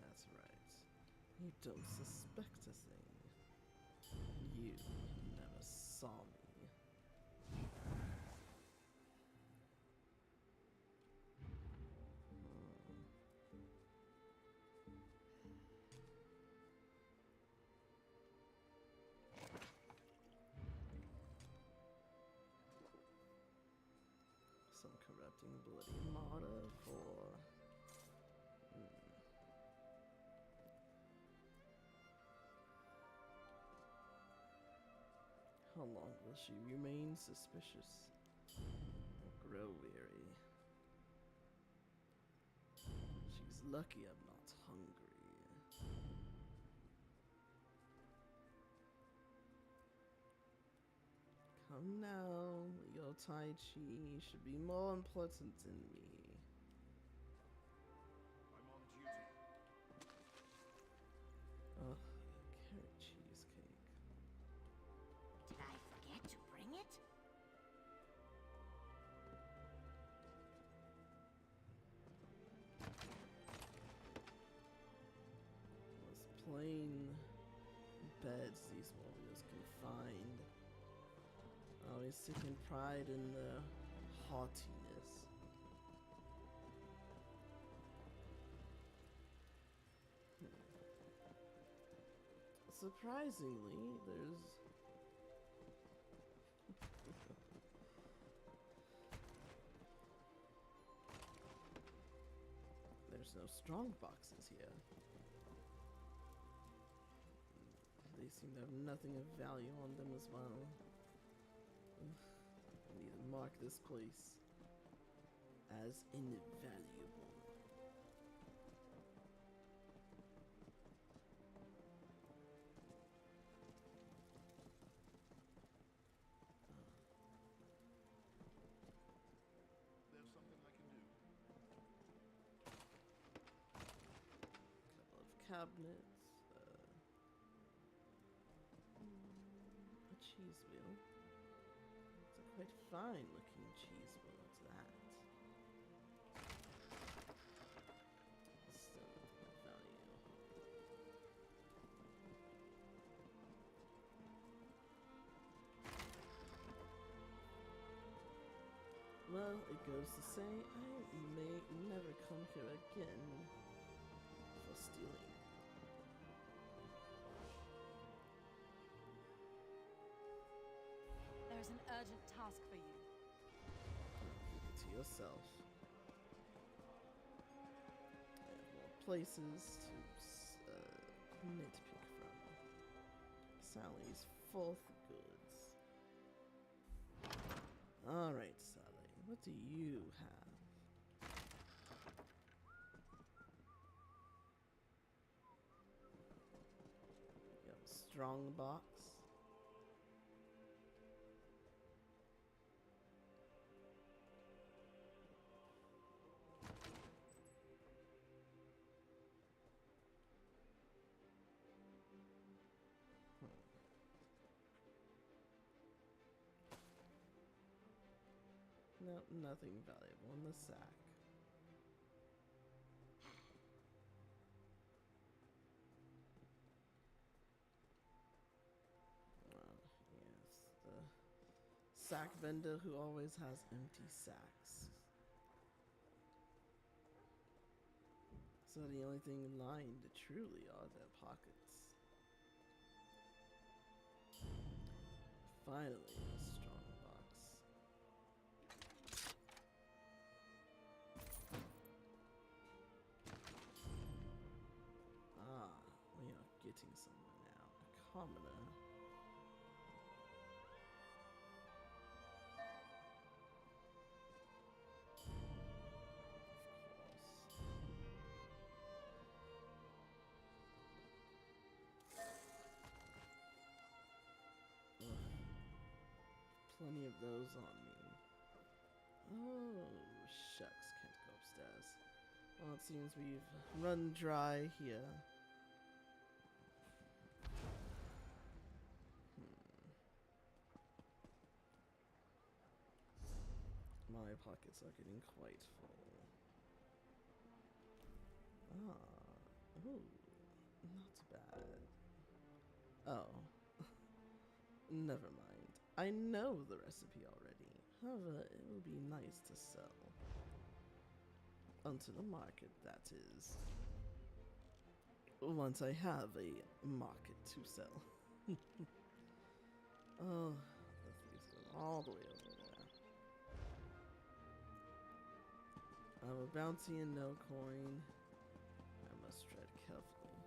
Speaker 1: That's right. You don't suspect a thing. You never saw me. Some corrupting bloody martyr for... How long will she remain suspicious? Grow weary. She's lucky I'm not hungry. Come now, your Tai Chi should be more important than me.
Speaker 2: I'm on duty.
Speaker 1: Oh, carrot cheesecake.
Speaker 4: Did I forget to bring it?
Speaker 1: Those plain beds these warriors can find. Always taking pride in their haughtiness. Surprisingly, there's no strong boxes here. They seem to have nothing of value on them as well. I need to mark this place as invaluable.
Speaker 2: There's something I can do.
Speaker 1: Couple of cabinets. A cheese wheel. It's a quite fine looking cheese wheel, it's that. Still nothing of value. Well, it goes to say I may never come here again for stealing.
Speaker 9: There's an urgent task for you.
Speaker 1: Keep it to yourself. I have more places to nitpick from. Sally's fourth goods. Alright, Sally, what do you have? You have a strong box. Nope, nothing valuable in the sack. Well, yes, the sack vendor who always has empty sacks. So the only thing lined truly are their pockets. Finally, a strong box. Ah, we are getting somewhere now. A commoner. Plenty of those on me. Oh, shucks, can't go upstairs. Well, it seems we've run dry here. My pockets are getting quite full. Ah, ooh, not bad. Oh. Never mind. I know the recipe already. However, it will be nice to sell. Onto the market, that is. Once I have a market to sell. Oh, the thieves go all the way over there. I have a bounty and no coin. I must tread carefully.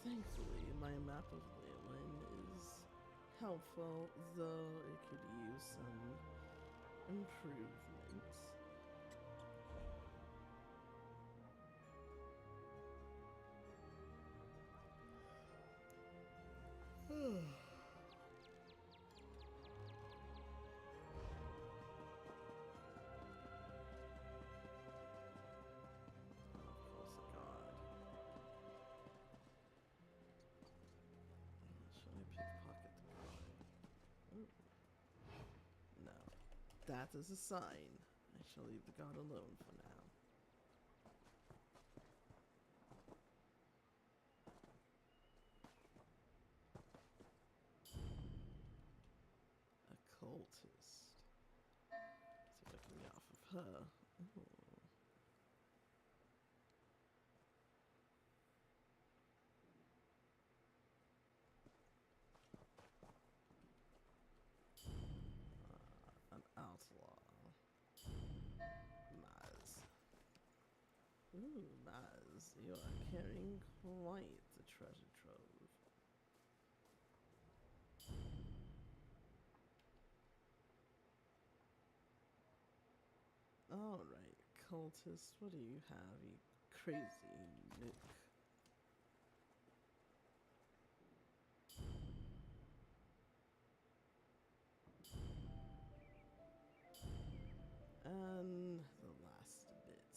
Speaker 1: Thankfully, my map of Leyawiin is helpful, though it could use some improvements. That is a sign. I shall leave the god alone for now. A cultist. See if I can get off of her. Ooh. An outlaw. Maz. Ooh, Maz, you are carrying quite the treasure trove. Alright, cultist, what do you have, you crazy nook? And the last bit.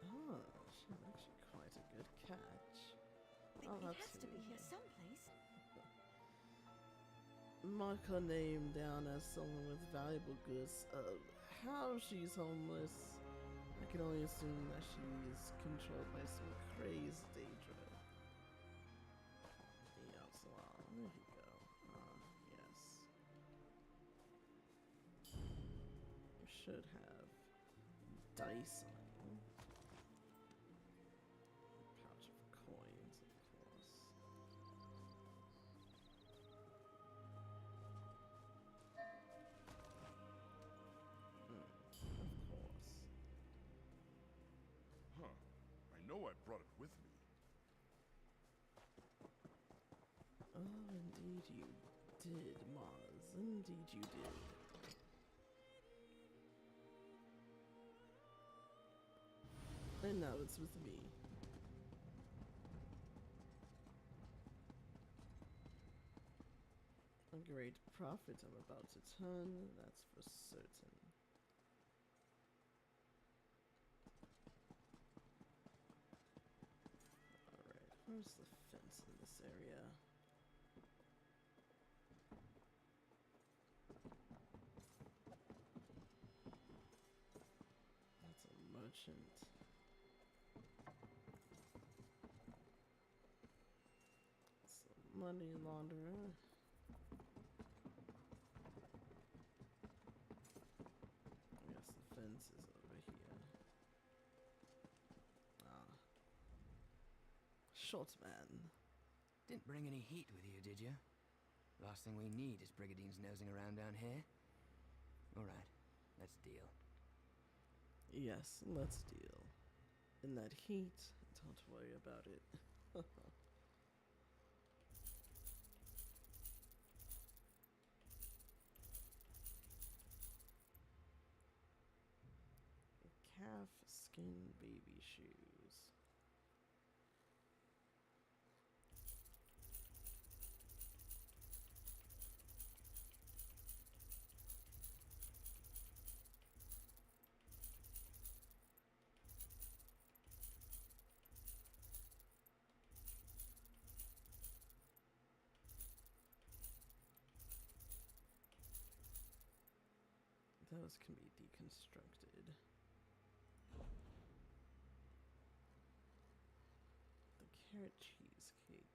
Speaker 1: Oh, she's actually quite a good catch.
Speaker 4: It has to be here someplace.
Speaker 1: Mark her name down as someone with valuable goods. How she's homeless, I can only assume that she's controlled by some crazed Daedra. The outlaw. There you go. Yes. You should have dice on you. Pouch of coins, of course. Of course.
Speaker 7: Huh. I know I brought it with me.
Speaker 1: Oh, indeed you did, Maz. Indeed you did. And now it's with me. A great profit I'm about to turn, that's for certain. Alright, where's the fence in this area? That's a merchant. It's a money launderer. I guess the fence is over here. Ah. Short man.
Speaker 10: Didn't bring any heat with you, did you? Last thing we need is brigandines nosing around down here. Alright, let's deal.
Speaker 1: Yes, let's deal. In that heat, don't worry about it. Calf skin baby shoes. those can be deconstructed. The carrot cheesecake.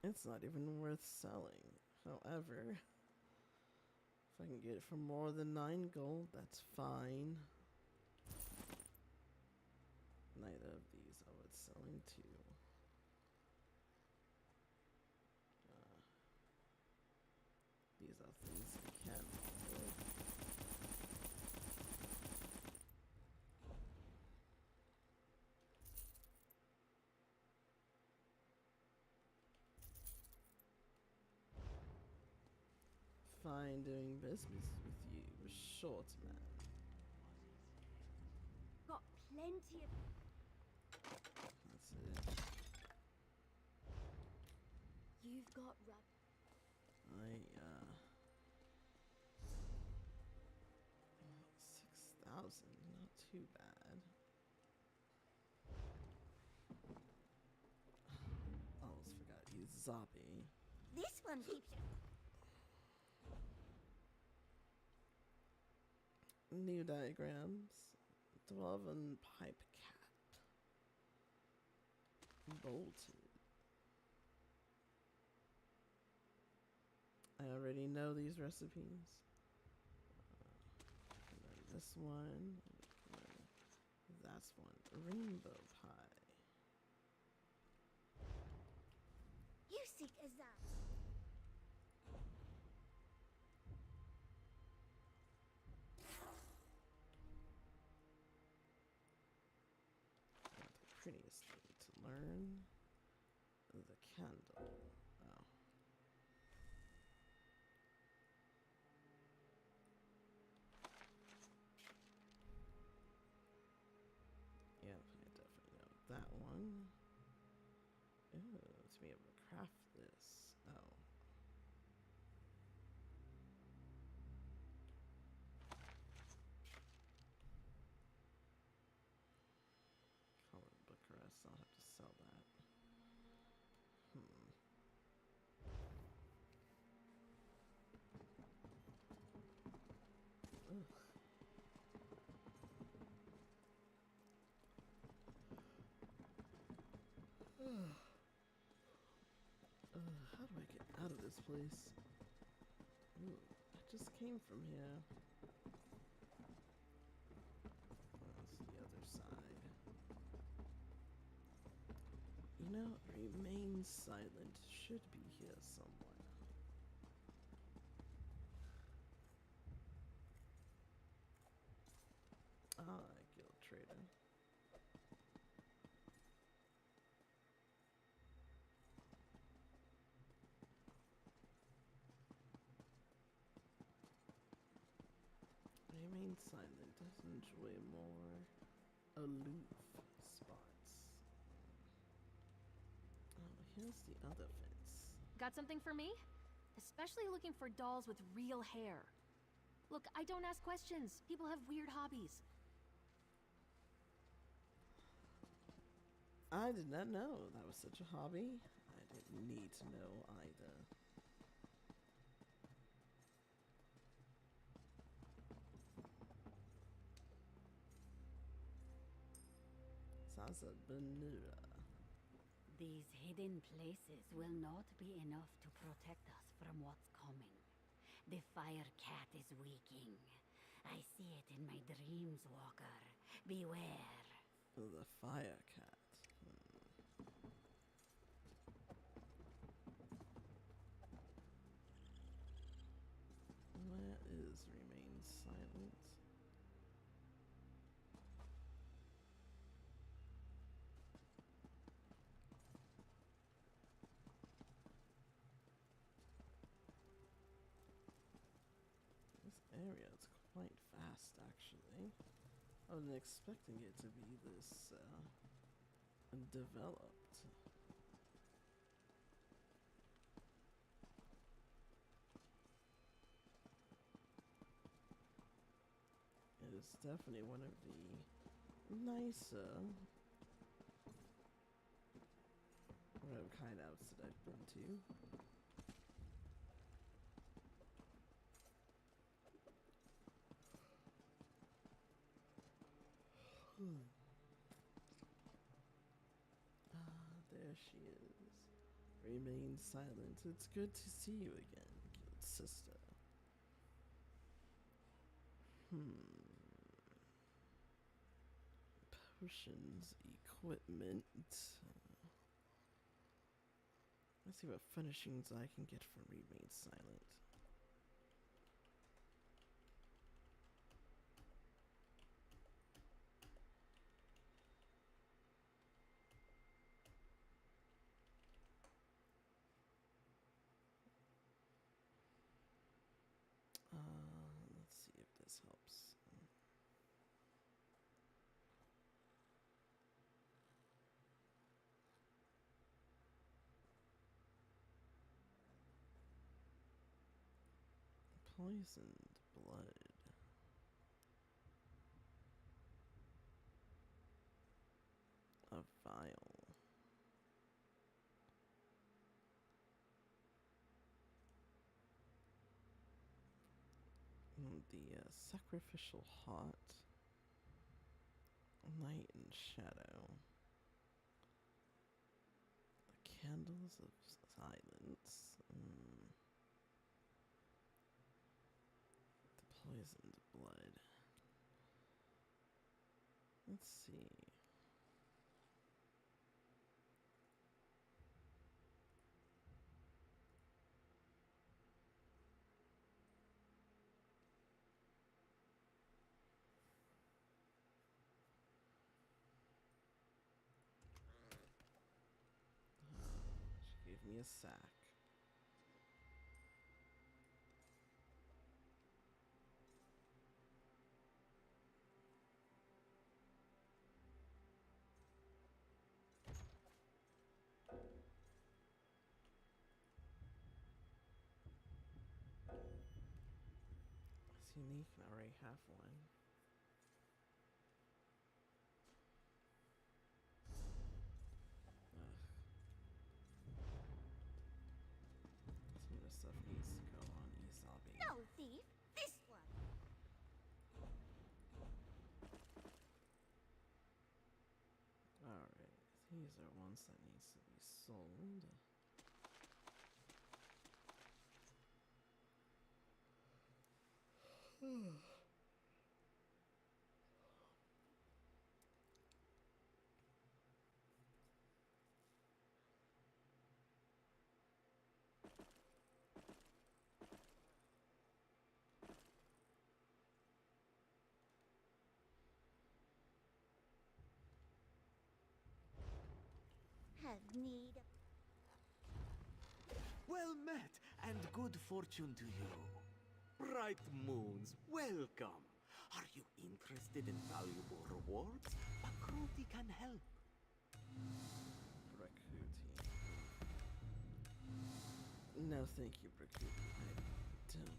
Speaker 1: It's not even worth selling. However, if I can get it for more than 9 gold, that's fine. Neither of these are worth selling to. These are things I can afford. Fine doing business with you, short man.
Speaker 4: Got plenty of...
Speaker 1: That's it.
Speaker 4: You've got rub...
Speaker 1: 6,000, not too bad. Almost forgot to use Zombie.
Speaker 4: This one keeps you...
Speaker 1: New diagrams. Dwarven pipe cat. Bolted. I already know these recipes. And then this one. And that's one. Rainbow pie.
Speaker 4: You seek as that.
Speaker 1: Prettiest thing to learn. The candle. Oh. Yep, I definitely know that one. Ooh, to be able to craft this. Oh. Common book rest, I'll have to sell that. Ugh. How do I get out of this place? Ooh, I just came from here. That's the other side. You know, remain silent should be here somewhere. Ah, guild trader. Remain silent does enjoy more aloof spots. Oh, here's the other fence.
Speaker 9: Got something for me? Especially looking for dolls with real hair. Look, I don't ask questions. People have weird hobbies.
Speaker 1: I did not know that was such a hobby. I didn't need to know either. Salsa Benura.
Speaker 11: These hidden places will not be enough to protect us from what's coming. The fire cat is waking. I see it in my dreams, Walker. Beware.
Speaker 1: The fire cat. Where is remain silent? This area is quite vast, actually. I wasn't expecting it to be this developed. It is is definitely one of the nicer rogue hideouts that I've been to. There she is. Remain silent. It's good to see you again, Guild Sister. Potions, equipment. Let's see what furnishings I can get from Remain Silent. Let's see if this helps. Poisoned blood. A vial. The sacrificial hot. Night and shadow. The candles of silence. The poisoned blood. Let's see. She gave me a sack. It's unique, and I already have one. Some of this stuff needs to go on Esabi.
Speaker 4: No, thief! This one!
Speaker 1: Alright, these are ones that needs to be sold.
Speaker 4: Have need.
Speaker 6: Well met, and good fortune to you. Bright moons, welcome. Are you interested in valuable rewards? Bakruti can help.
Speaker 1: Brakuti. No, thank you, Brakuti. I don't.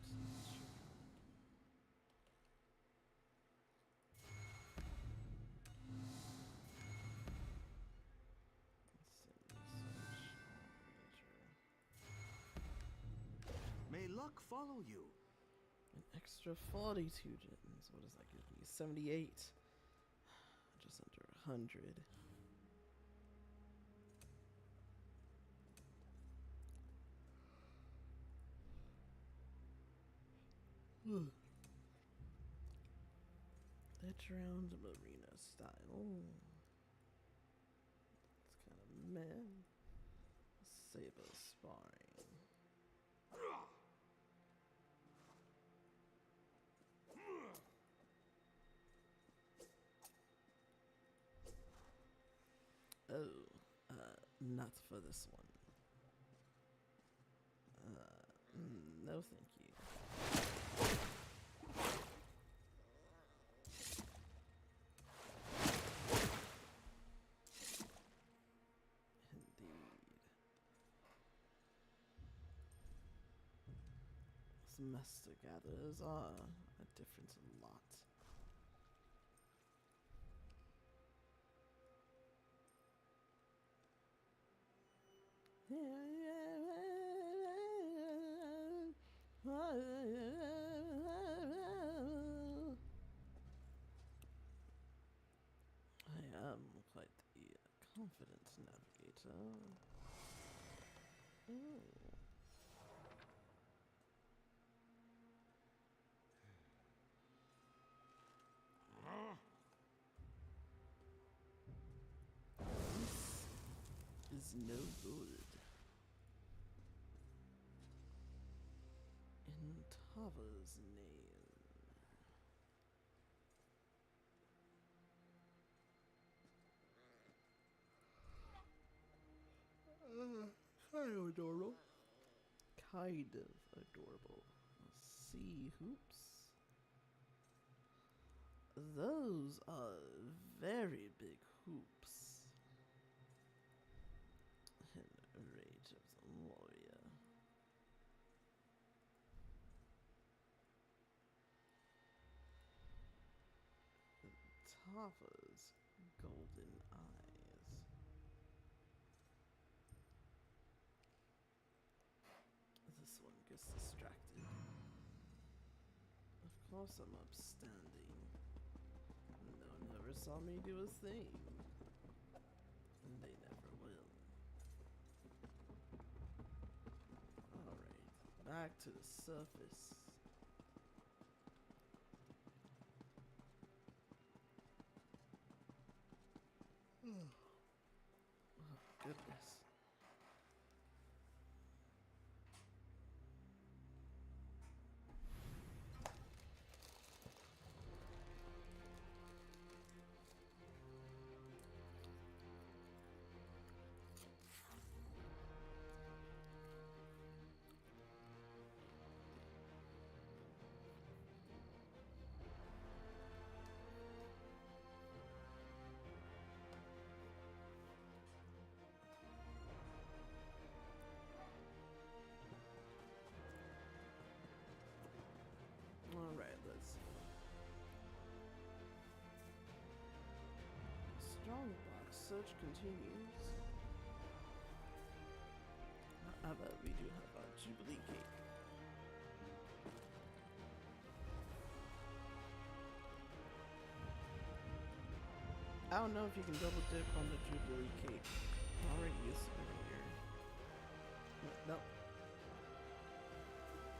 Speaker 6: May luck follow you.
Speaker 1: An extra 42 gems. What does that give me? 78. Just under 100. The drowned marina style. It's kind of meh. Saber sparring. Oh, not for this one. No thank you. Indeed. Semester gatherers are a different lot. am quite the confident navigator. Ooh. This is no good. In Tava's name. Kind of adorable. Kind of adorable. Sea hoops. Those are very big hoops. And rage of the warrior. Tava's golden eyes. This one gets distracted. Of course I'm upstanding. No one ever saw me do a thing. And they never will. Alright, back to the surface. Oh, goodness. Alright, let's see. Strongbox search continues. However, we do have our Jubilee cake. I don't know if you can double dip on the Jubilee cake. I already used it earlier. Nope.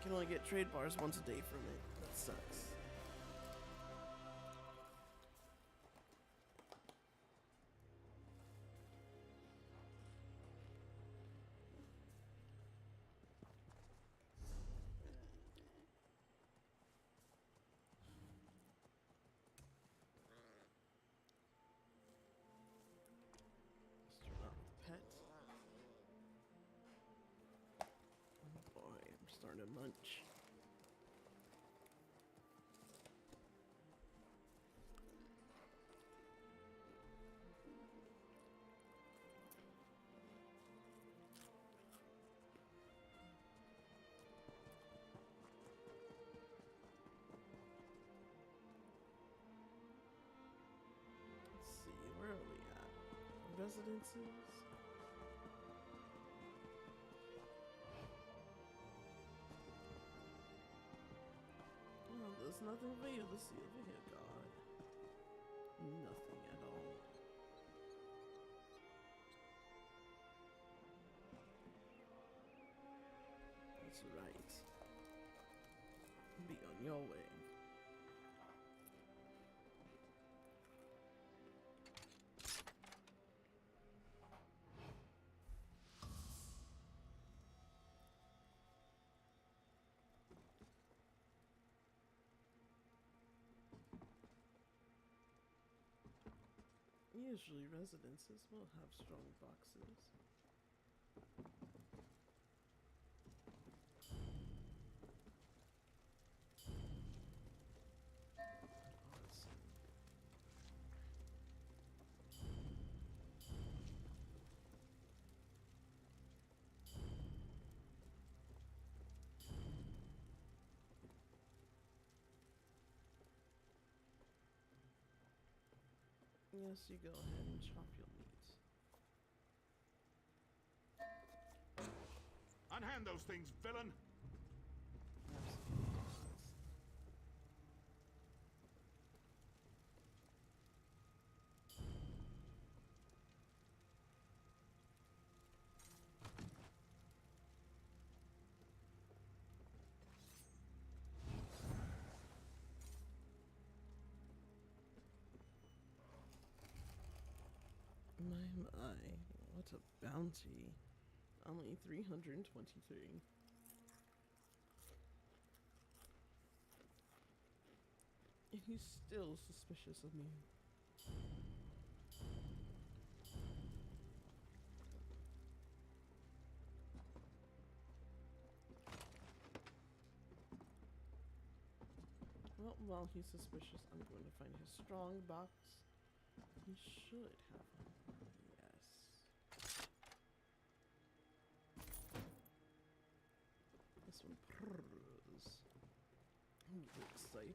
Speaker 1: Can only get trade bars once a day from it. That sucks. Let's turn off the pet. Oh boy, I'm starting to munch. Let's see, where are we at? Residences? Oh, there's nothing for you to see over here, God. Nothing at all. That's right. Be on your way. Usually residences will have strong boxes. Awesome. Yes, you go ahead and chop your meat.
Speaker 7: Unhand those things, villain!
Speaker 1: My, what a bounty. Only 323. And he's still suspicious of me. Well, while he's suspicious, I'm going to find his strong box. He should have one. Yes. This one purrs. Ooh, excitement.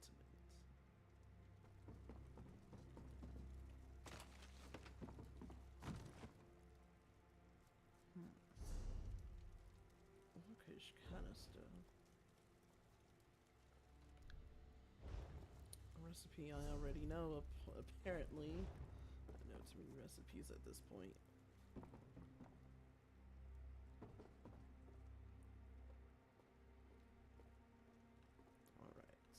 Speaker 1: Okay, canister. A recipe I already know, apparently. I know too many recipes at this point. Alright.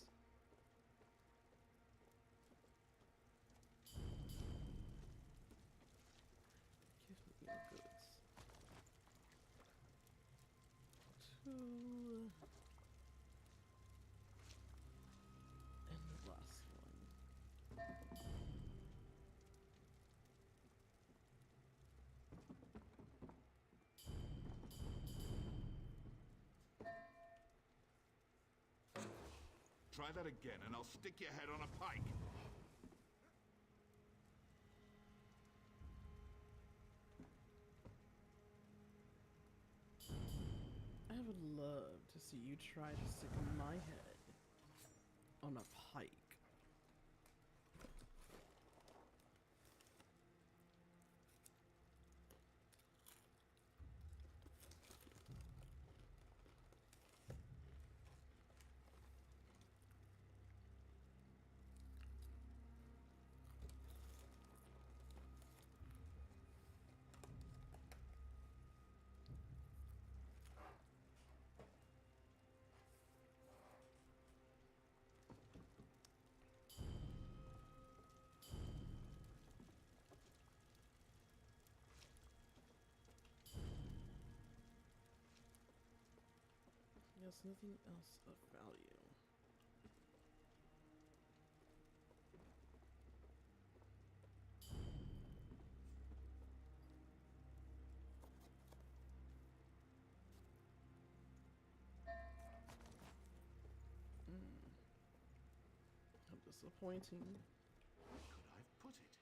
Speaker 1: Give me your goods. 2. And the last one.
Speaker 7: Try that again, and I'll stick your head on a pike.
Speaker 1: I would love to see you try to stick my head on a pike. Yes, nothing else of value. How disappointing.
Speaker 7: Where could I have put it?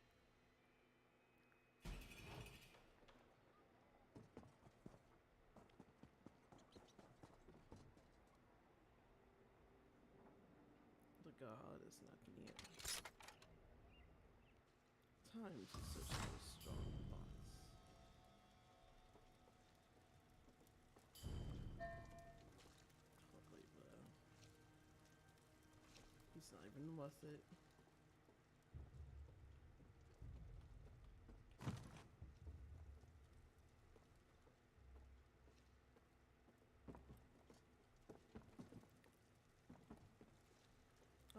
Speaker 1: The god is not near. Time to search for a strong box. Probably, but he's not even worth it.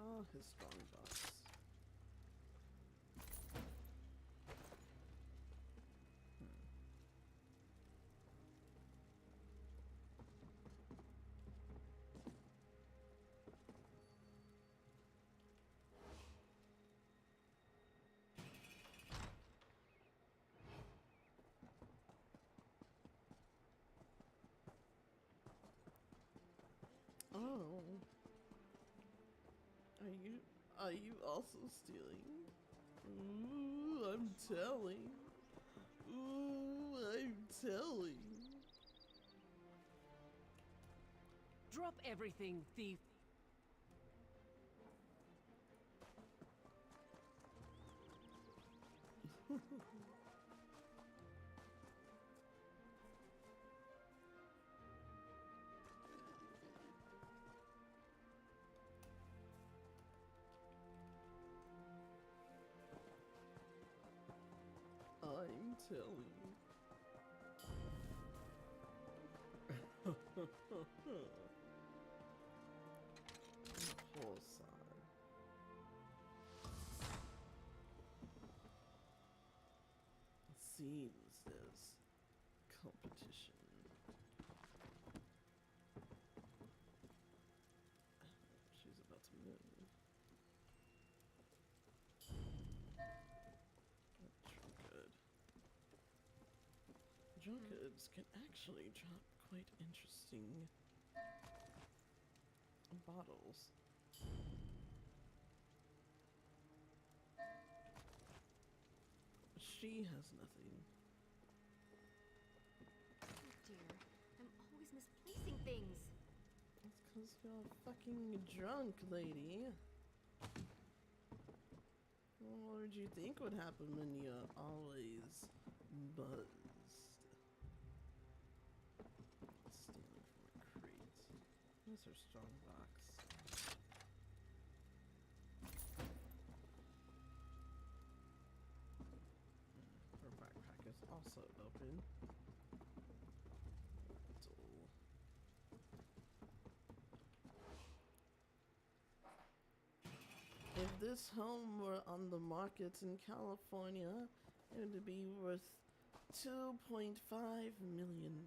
Speaker 1: Oh, his strong box. Oh. Are you also stealing? Ooh, I'm telling. Ooh, I'm telling.
Speaker 12: Drop everything, thief.
Speaker 1: silly. Poor son. It seems there's competition. She's about to move. Drunkards can actually drop quite interesting bottles. She has nothing.
Speaker 9: Oh dear, I'm always misplacing things.
Speaker 1: That's because you're fucking drunk, lady. What would you think would happen when you're always buzzed? Stealing from a crate. Where's her strong box? Her backpack is also open. Dull. If this home were on the market in California, it would be worth $2.5 million.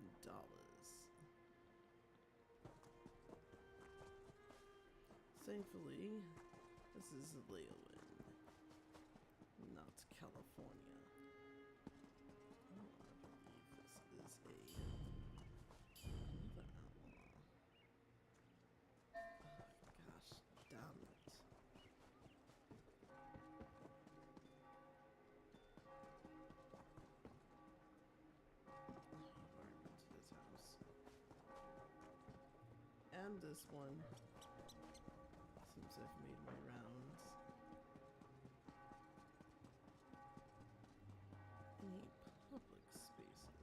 Speaker 1: Thankfully, this is Leyawiin, not California. Oh, I believe this is another outlaw. Oh, gosh, damn it. This house. And this one. Seems I've made my rounds. Any public spaces?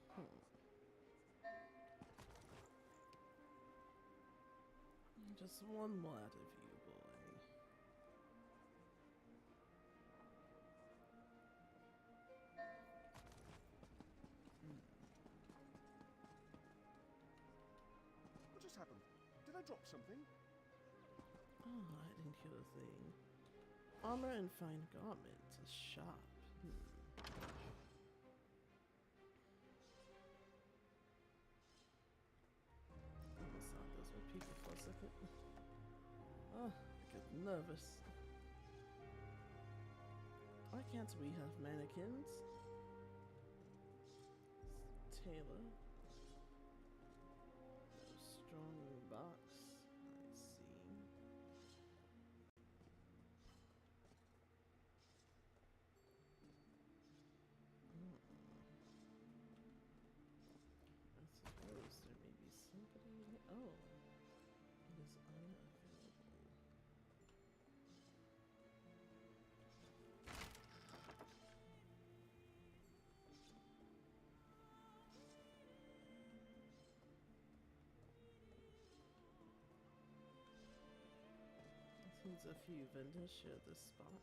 Speaker 1: Scholar. Just one more out of you, boy.
Speaker 3: What just happened? Did I drop something?
Speaker 1: Oh, I didn't hear a thing. Armor and fine garments. A shop. Almost thought those were people for a second. Oh, I get nervous. Why can't we have mannequins? Taylor. Strong box. I see. I suppose there may be somebody. Oh, it is unavailable. Seems a few vendors share this spot.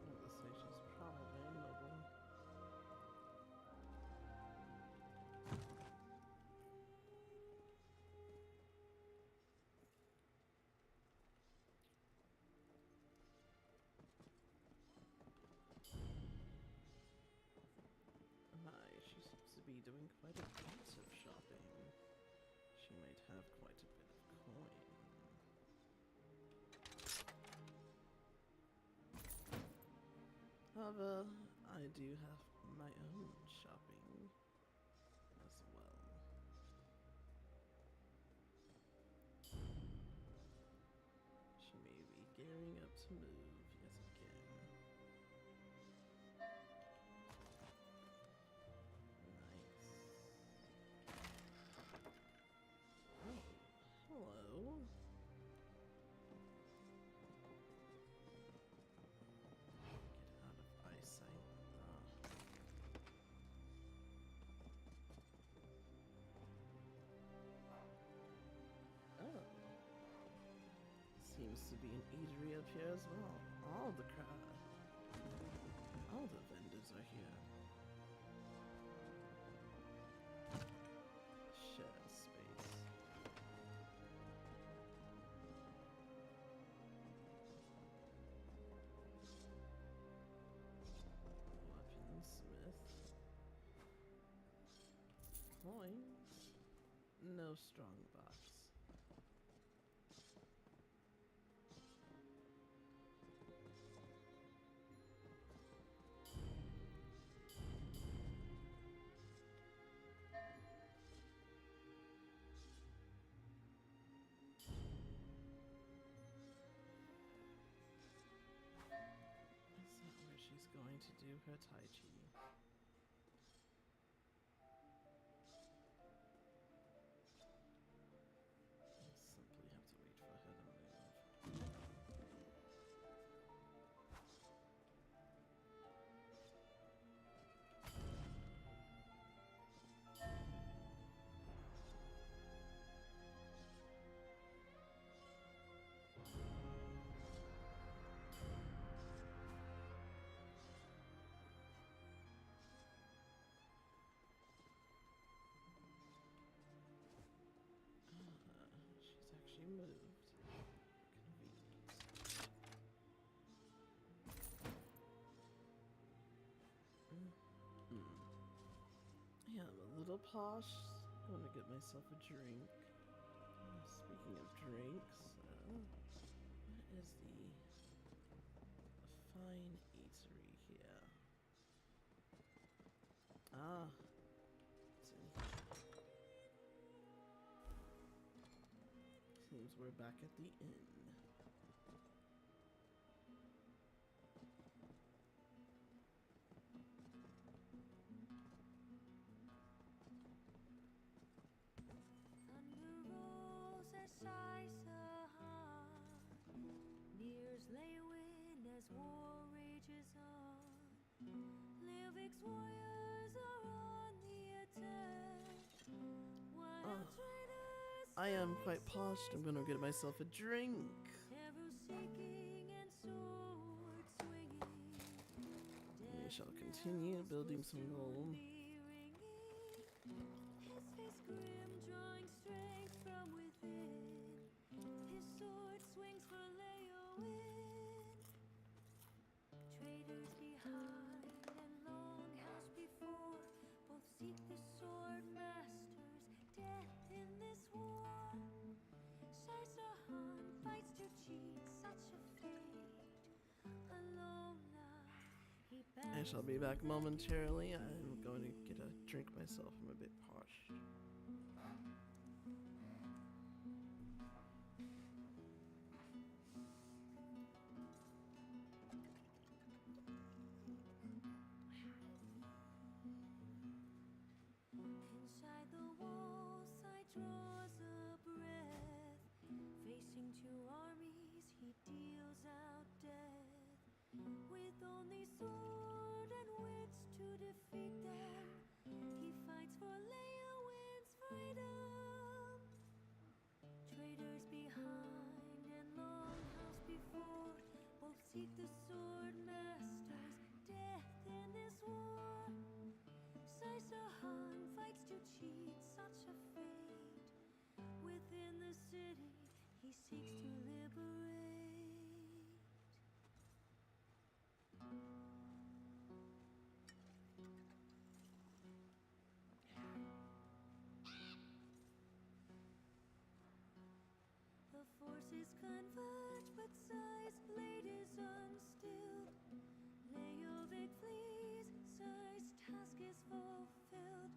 Speaker 1: Oh, the station's probably mobile. She seems to be doing quite a bit of shopping. She might have quite a bit of coin. However, I do have my own shopping as well. She may be gearing up to move yet again. used to be an eatery up here as well. All the vendors are here. Share space. Weaponsmith. Coins. No strong box. She's going to do her Tai Chi. I simply have to wait for her to move. She's actually moved. Yeah, I'm a little posh. I want to get myself a drink. Speaking of drinks, what is the fine eatery here? Ah, it's in here. Seems we're back at the inn.
Speaker 13: Nears Leyawiin as war rages on. Leyawiin's warriors are on the attack. While traitors
Speaker 1: I am quite posh. I'm gonna get myself a drink.
Speaker 13: arrow seeking and sword swinging.
Speaker 1: We shall continue building some gold.
Speaker 13: His face grim, drawing strength from within. His sword swings for Leyawiin. Traitors behind and longhouse before, both seek the sword master's death in this war. Shaisahan fights to cheat such a fate. Alone now, he
Speaker 1: I shall be back momentarily. I'm going to get a drink myself. I'm a bit posh.
Speaker 13: Inside the wall side draws a breath. Facing two armies, he deals out death. With only sword and wits to defeat them, he fights for Leyawiin's freedom. Traitors behind and longhouse before, both seek the sword master's death in this war. Shaisahan fights to cheat such a fate. Within the city, he seeks to liberate. The forces converge, but Sai's blade is unstilled. Leyawiin flees, Sai's task is fulfilled.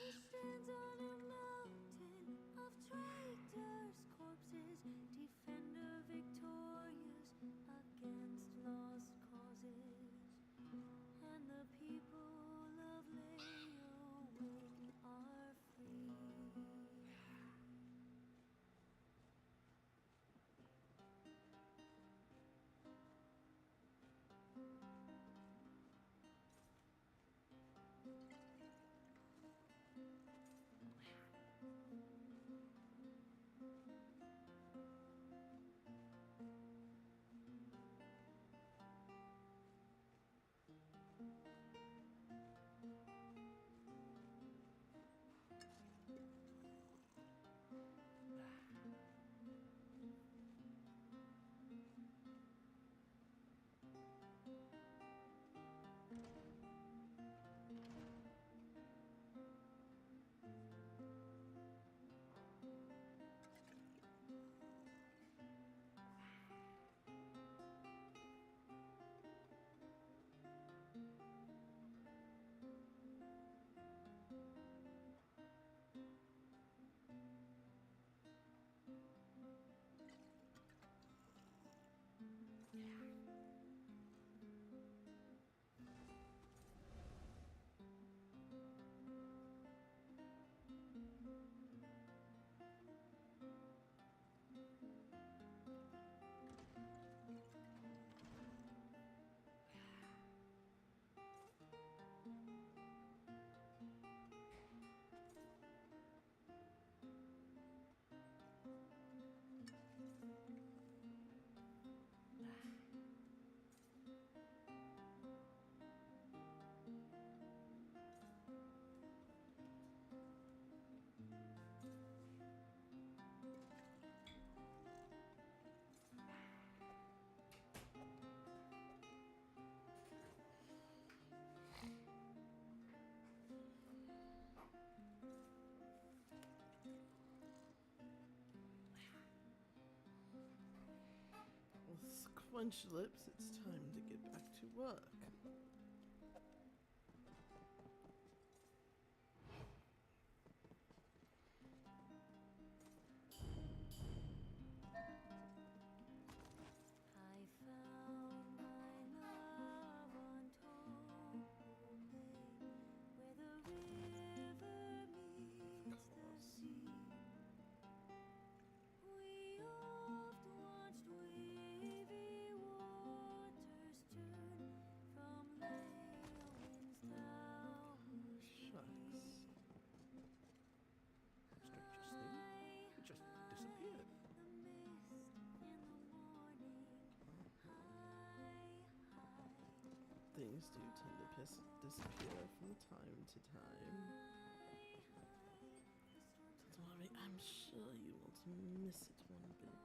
Speaker 13: He stands on a mountain of traitors' corpses, defender victorious against lost causes. And the people of Leyawiin are free.
Speaker 1: Quench lips, it's time to get back to work.
Speaker 13: I found my love on Topal Bay, where the river meets the sea. We oft watched wavy waters turn from Leyawiin's downward
Speaker 3: Shucks. Strangest thing, it just disappeared.
Speaker 13: the mist in the morning.
Speaker 1: Things do tend to disappear from time to time. Don't worry, I'm sure you won't miss it one bit.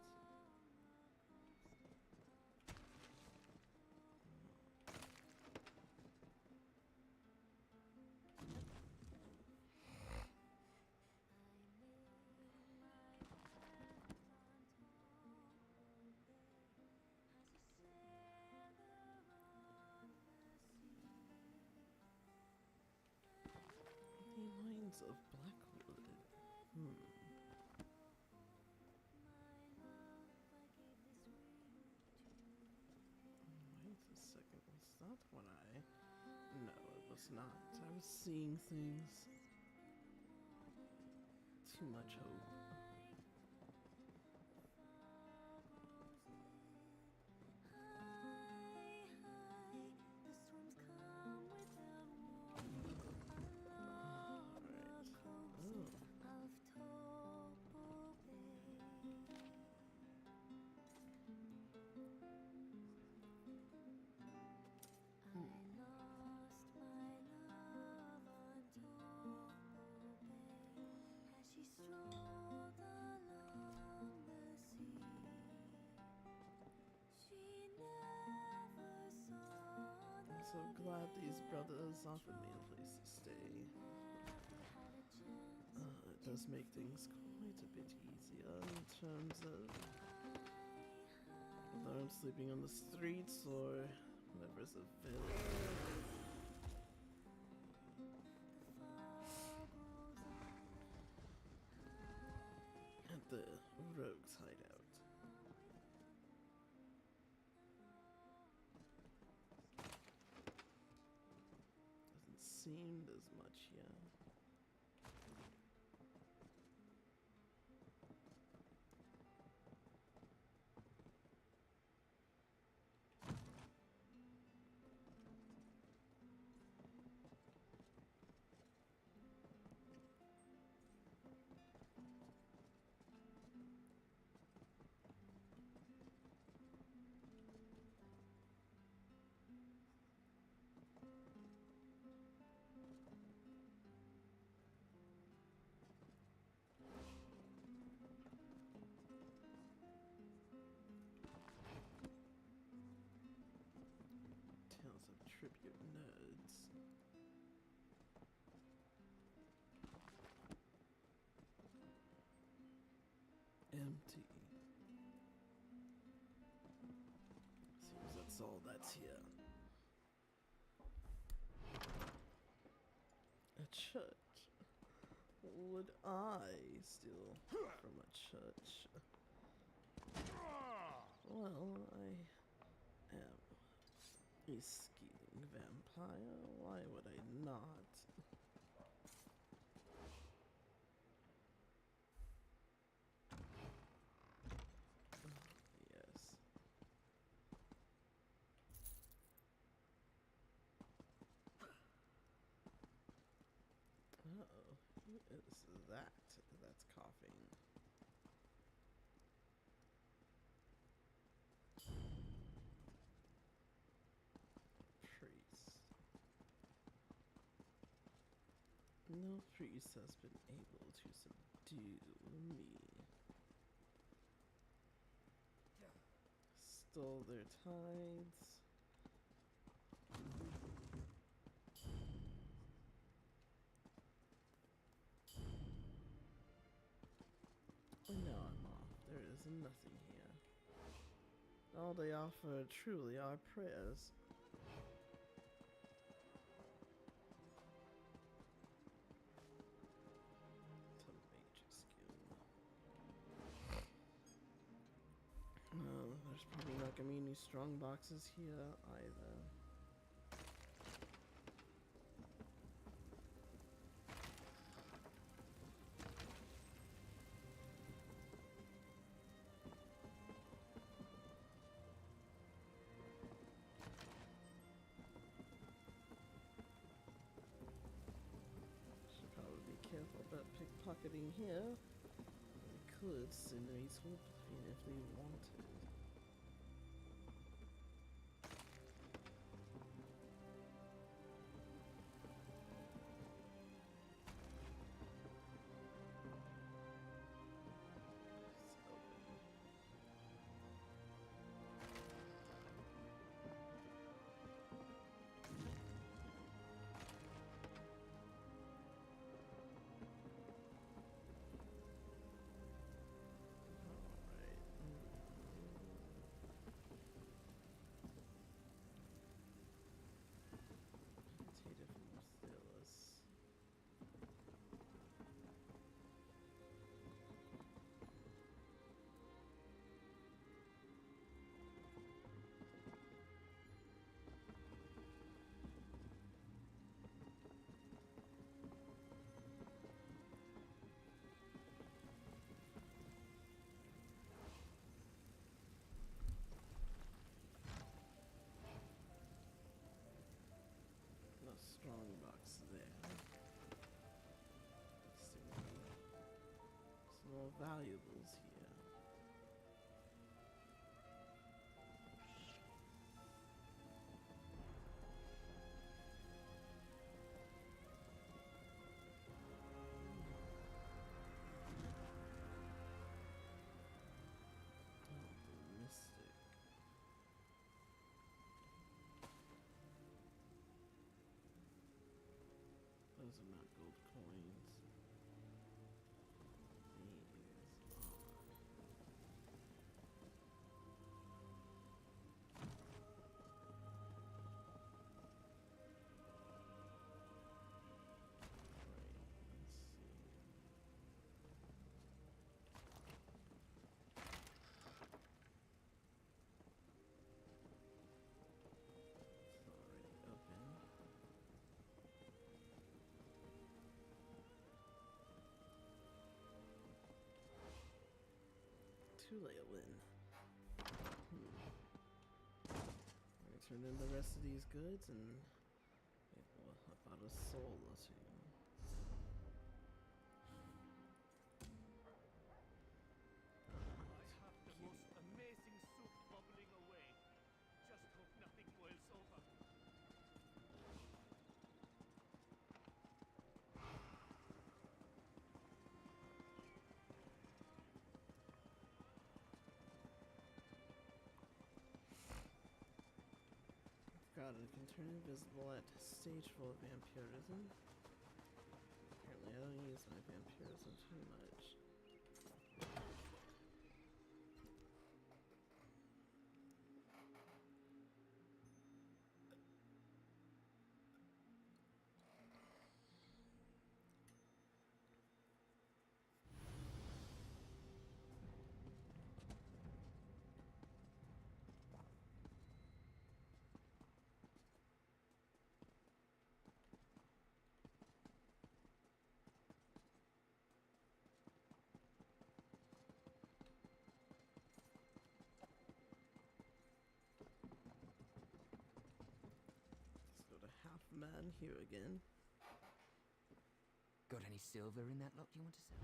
Speaker 1: The lines of Blackwood. Wait a second, was that what I... No, it was not. I was seeing things. Too much hope. So glad these brothers offered me a place to stay. It does make things quite a bit easier in terms of whether I'm sleeping on the streets or whatever's available. At the Rogue's Hideout. Seemed as much, yeah. Tribute nerds. Empty. Seems that's all that's here. A church. Would I steal from a church? Well, I A scathing vampire? Why would I not? Yes. Uh-oh. Who is that that's coughing? Priest. No priest has been able to subdue me. Stole their tides. And now I'm off. There is nothing here. All they offer truly are prayers. There's probably not gonna be any strong boxes here either. Should probably be careful about pickpocketing here. They could send me to oblivion if they wanted. Strong box there. Let's see. Some more valuables here. Those are not gold coins. To Leyawiin. I'm gonna turn in the rest of these goods and about a soul or two.
Speaker 8: I have the most amazing soup bubbling away. Just hope nothing boils over.
Speaker 1: God, it can turn invisible at stage 4 vampirism. Apparently I don't use my vampirism too much. on here again.
Speaker 10: Got any silver in that lot you want to sell?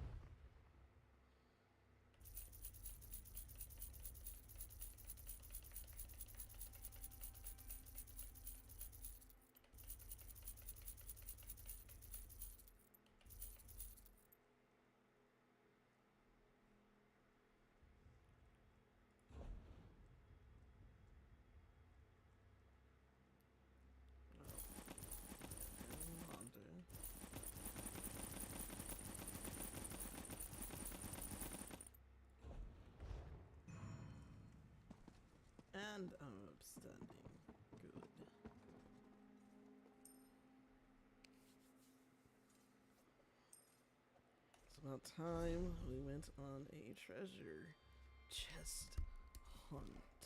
Speaker 1: And I'm abstending. Good. It's about time we went on a treasure chest hunt.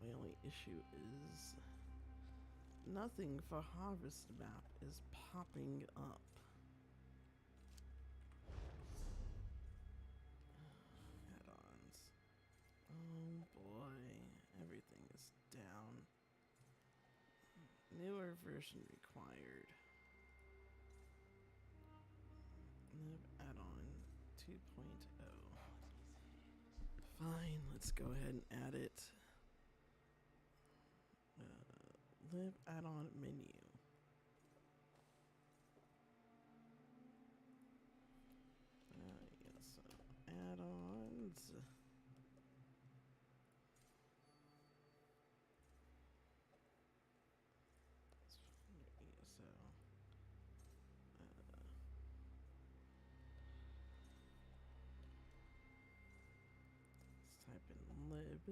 Speaker 1: My only issue is nothing for harvest map is popping up. Add-ons. Oh boy, everything is down. Newer version required. Live add-on 2.0. Fine, let's go ahead and add it. Live add-on menu. Yes, add-ons. Let's type in lib.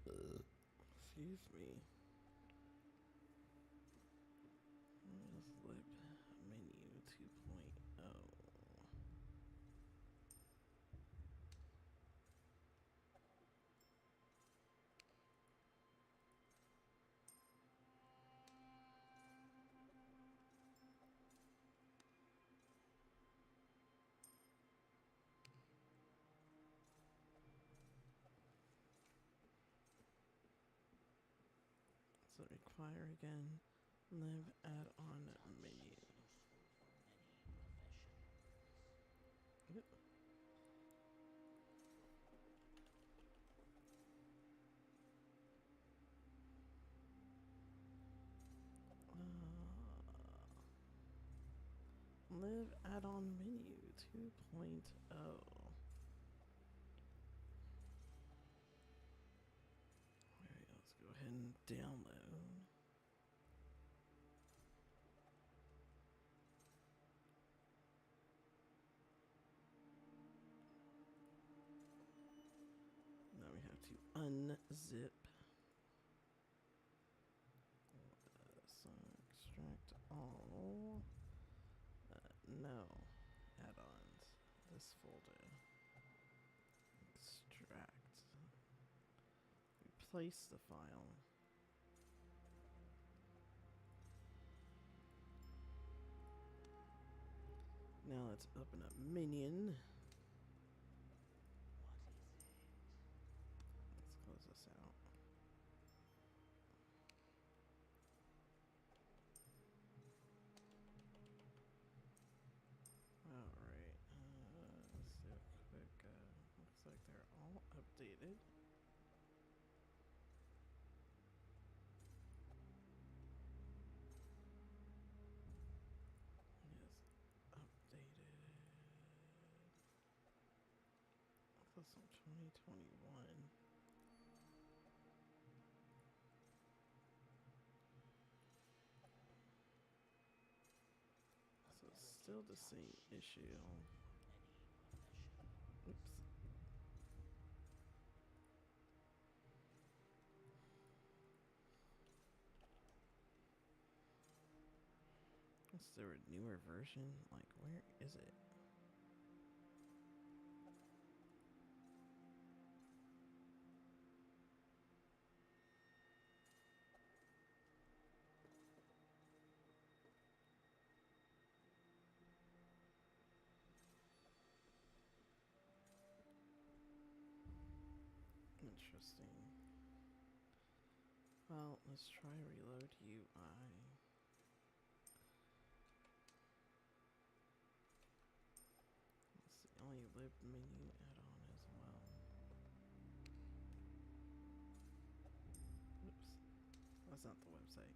Speaker 1: Excuse me. What is lib menu 2.0? Does it require again? Live add-on menu. Yep. Live add-on menu 2.0. Alright, let's go ahead and download. Now we have to unzip. So extract all. No add-ons. This folder. Extract. Replace the file. Now let's open up Minion. Let's close this out. Alright, let's do a quick, looks like they're all updated. Yes, updated. That's from 2021. So it's still the same issue. Oops. Is there a newer version? Like, where is it? Interesting. Well, let's try reload UI. It's the only lib menu add-on as well. Oops. That's not the website.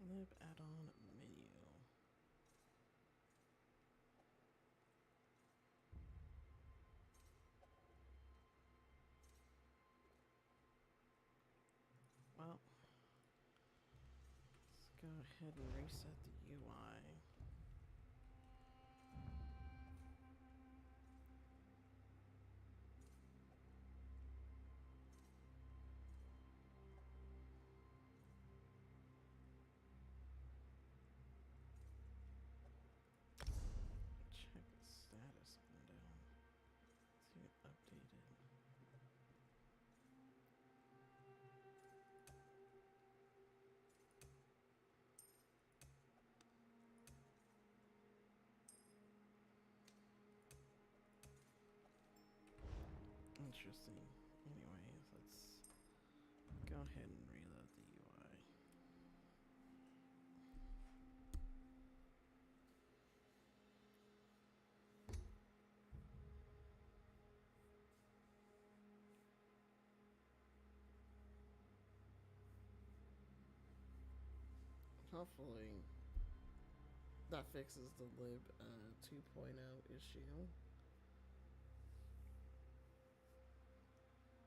Speaker 1: Lib add-on menu. Well, let's go ahead and reset the UI. Check the status window. See it updated. Interesting. Anyways, let's go ahead and reload the UI. Hopefully that fixes the lib 2.0 issue.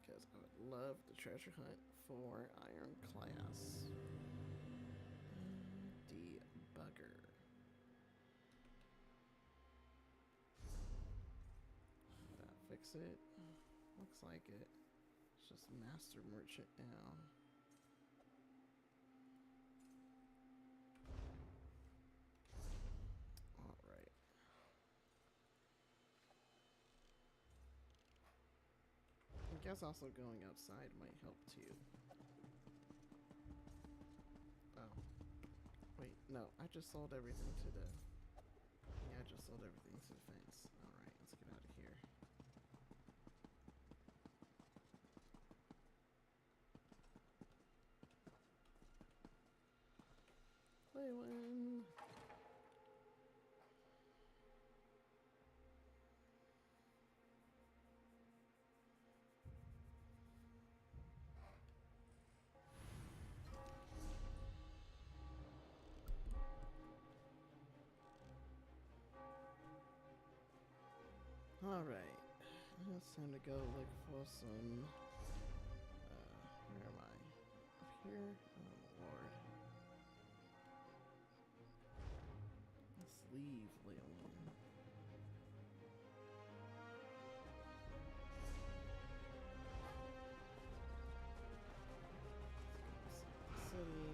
Speaker 1: Because I would love the treasure hunt for Iron Class. Debugger. Did that fix it? Looks like it. It's just Master Merchant now. Alright. I guess also going outside might help too. Oh. Wait, no, I just sold everything to the... Yeah, I just sold everything to the fence. Alright, let's get out of here. Leyawiin. Alright, it's time to go look for some, where am I? Up here? Oh lord. Let's leave Leyawiin. City.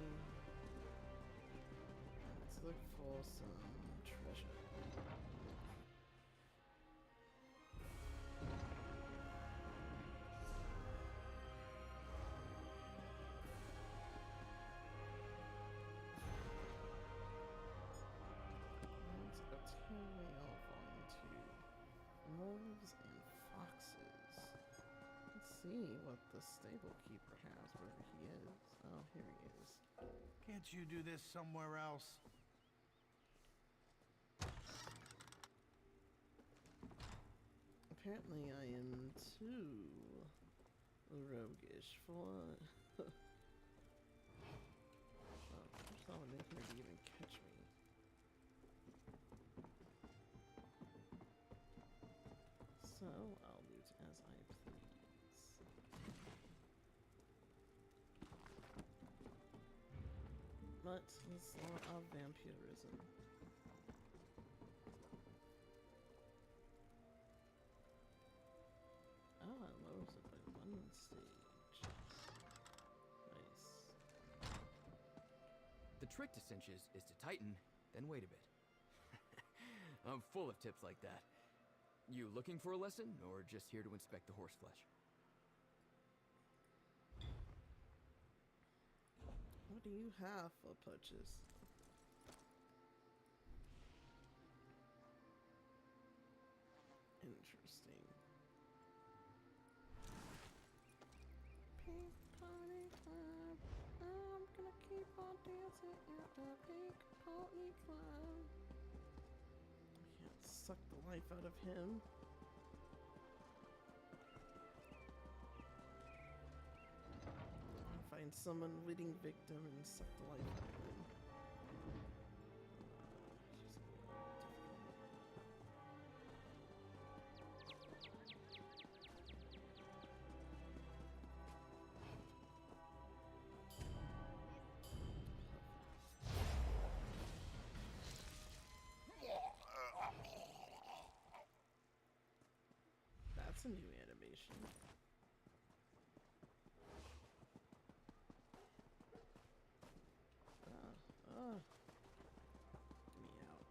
Speaker 1: Let's look for some treasure. Terriory Volume 2. Wolves and foxes. Let's see what the stable keeper has, wherever he is. Oh, here he is.
Speaker 7: Can't you do this somewhere else?
Speaker 1: Apparently I am too roguish for... Oh, there's no one in here to even catch me. So, I'll loot as I please. But, let's law of vampirism. Oh, it lowers it by one stage. Nice.
Speaker 10: The trick to cinches is to tighten, then wait a bit. I'm full of tips like that. You looking for a lesson, or just here to inspect the horseflesh?
Speaker 1: What do you have for purchase? Interesting. Pink party club. I'm gonna keep on dancing at the pink party club. I can't suck the life out of him. I'll find some unwitting victim and suck the life out of him. That's a new animation. Get me out.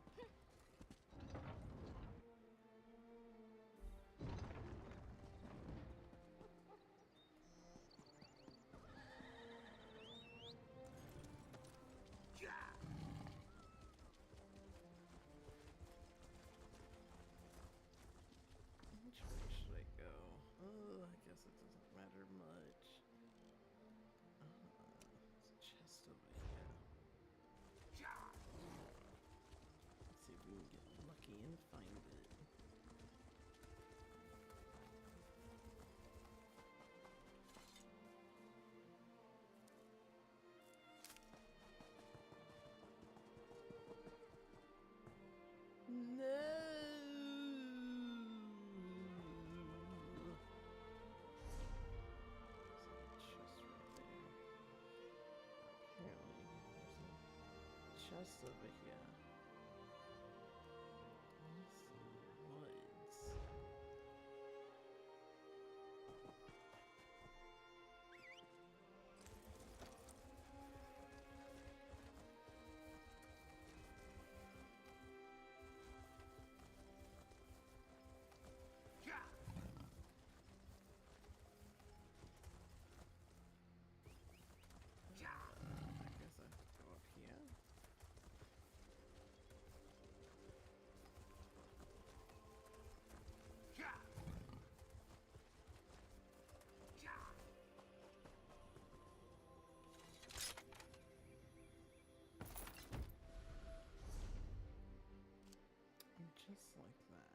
Speaker 1: Which way should I go? Oh, I guess it doesn't matter much. There's a chest over here. Let's see if we can get lucky and find it. Chest over here. Woods. I guess I have to go up here. Just like that.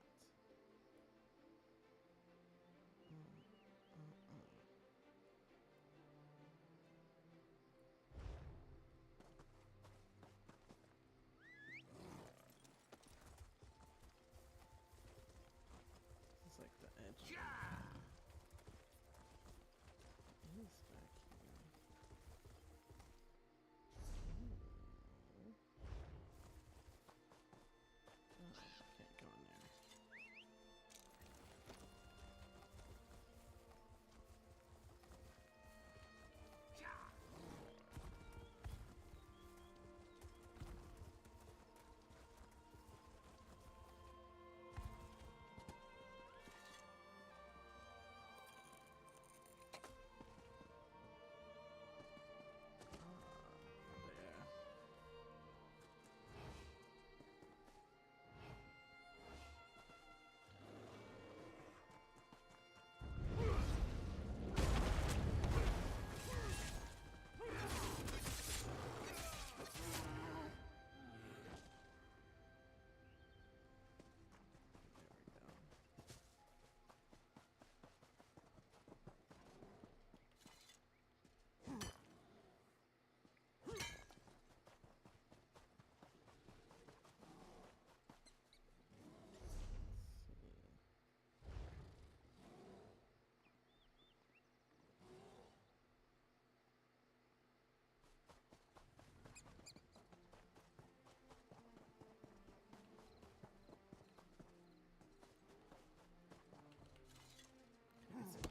Speaker 1: This is like the edge. It is back here. Can't go in there.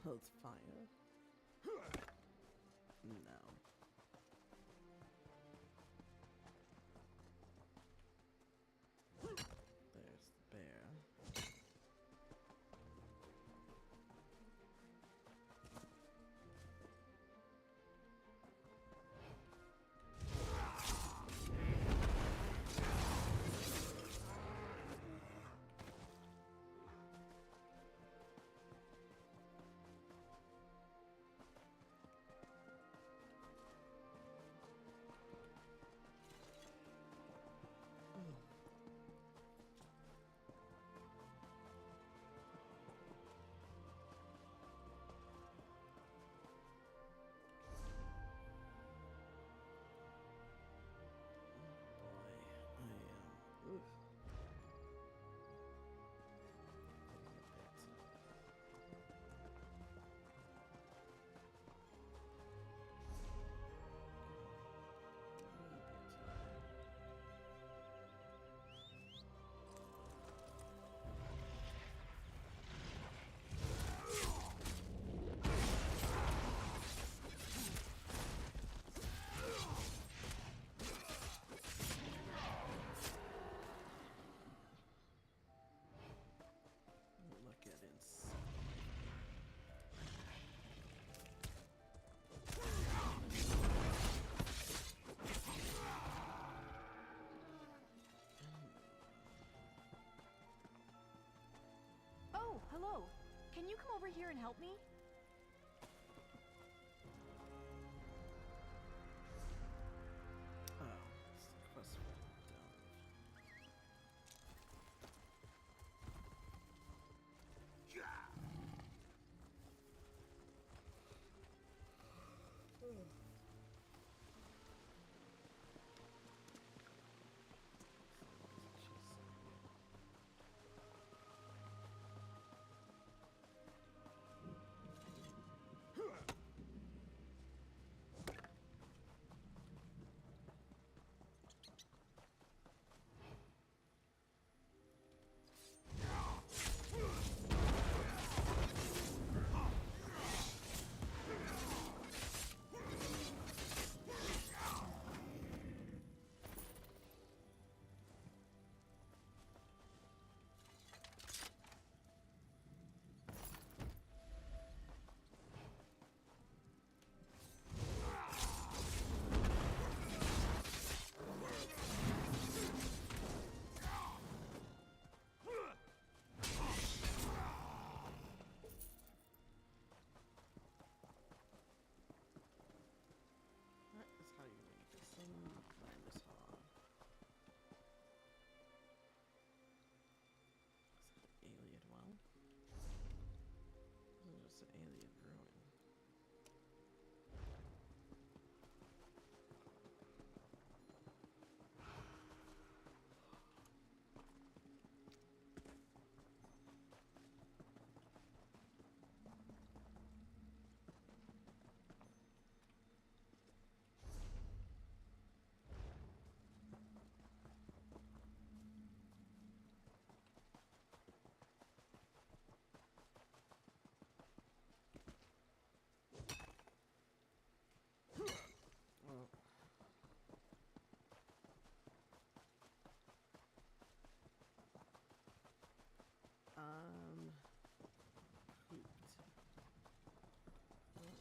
Speaker 1: Holds fire. No. There's
Speaker 9: Hello. Can you come over here and help me?
Speaker 1: Oh, it's the quest for done. That is how you make this thing. Climb this hog. Is that an alien well? This is just an alien ruin. Well, pooped. Been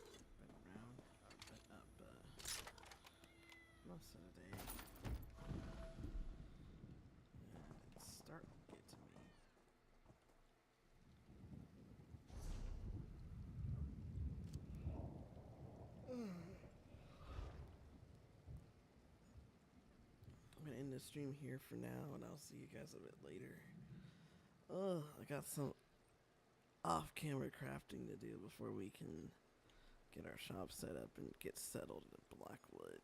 Speaker 1: around, been up, most of the day. And it's starting to get to me. I'm gonna end the stream here for now, and I'll see you guys a bit later. I got some off-camera crafting to do before we can get our shop set up and get settled in Blackwood.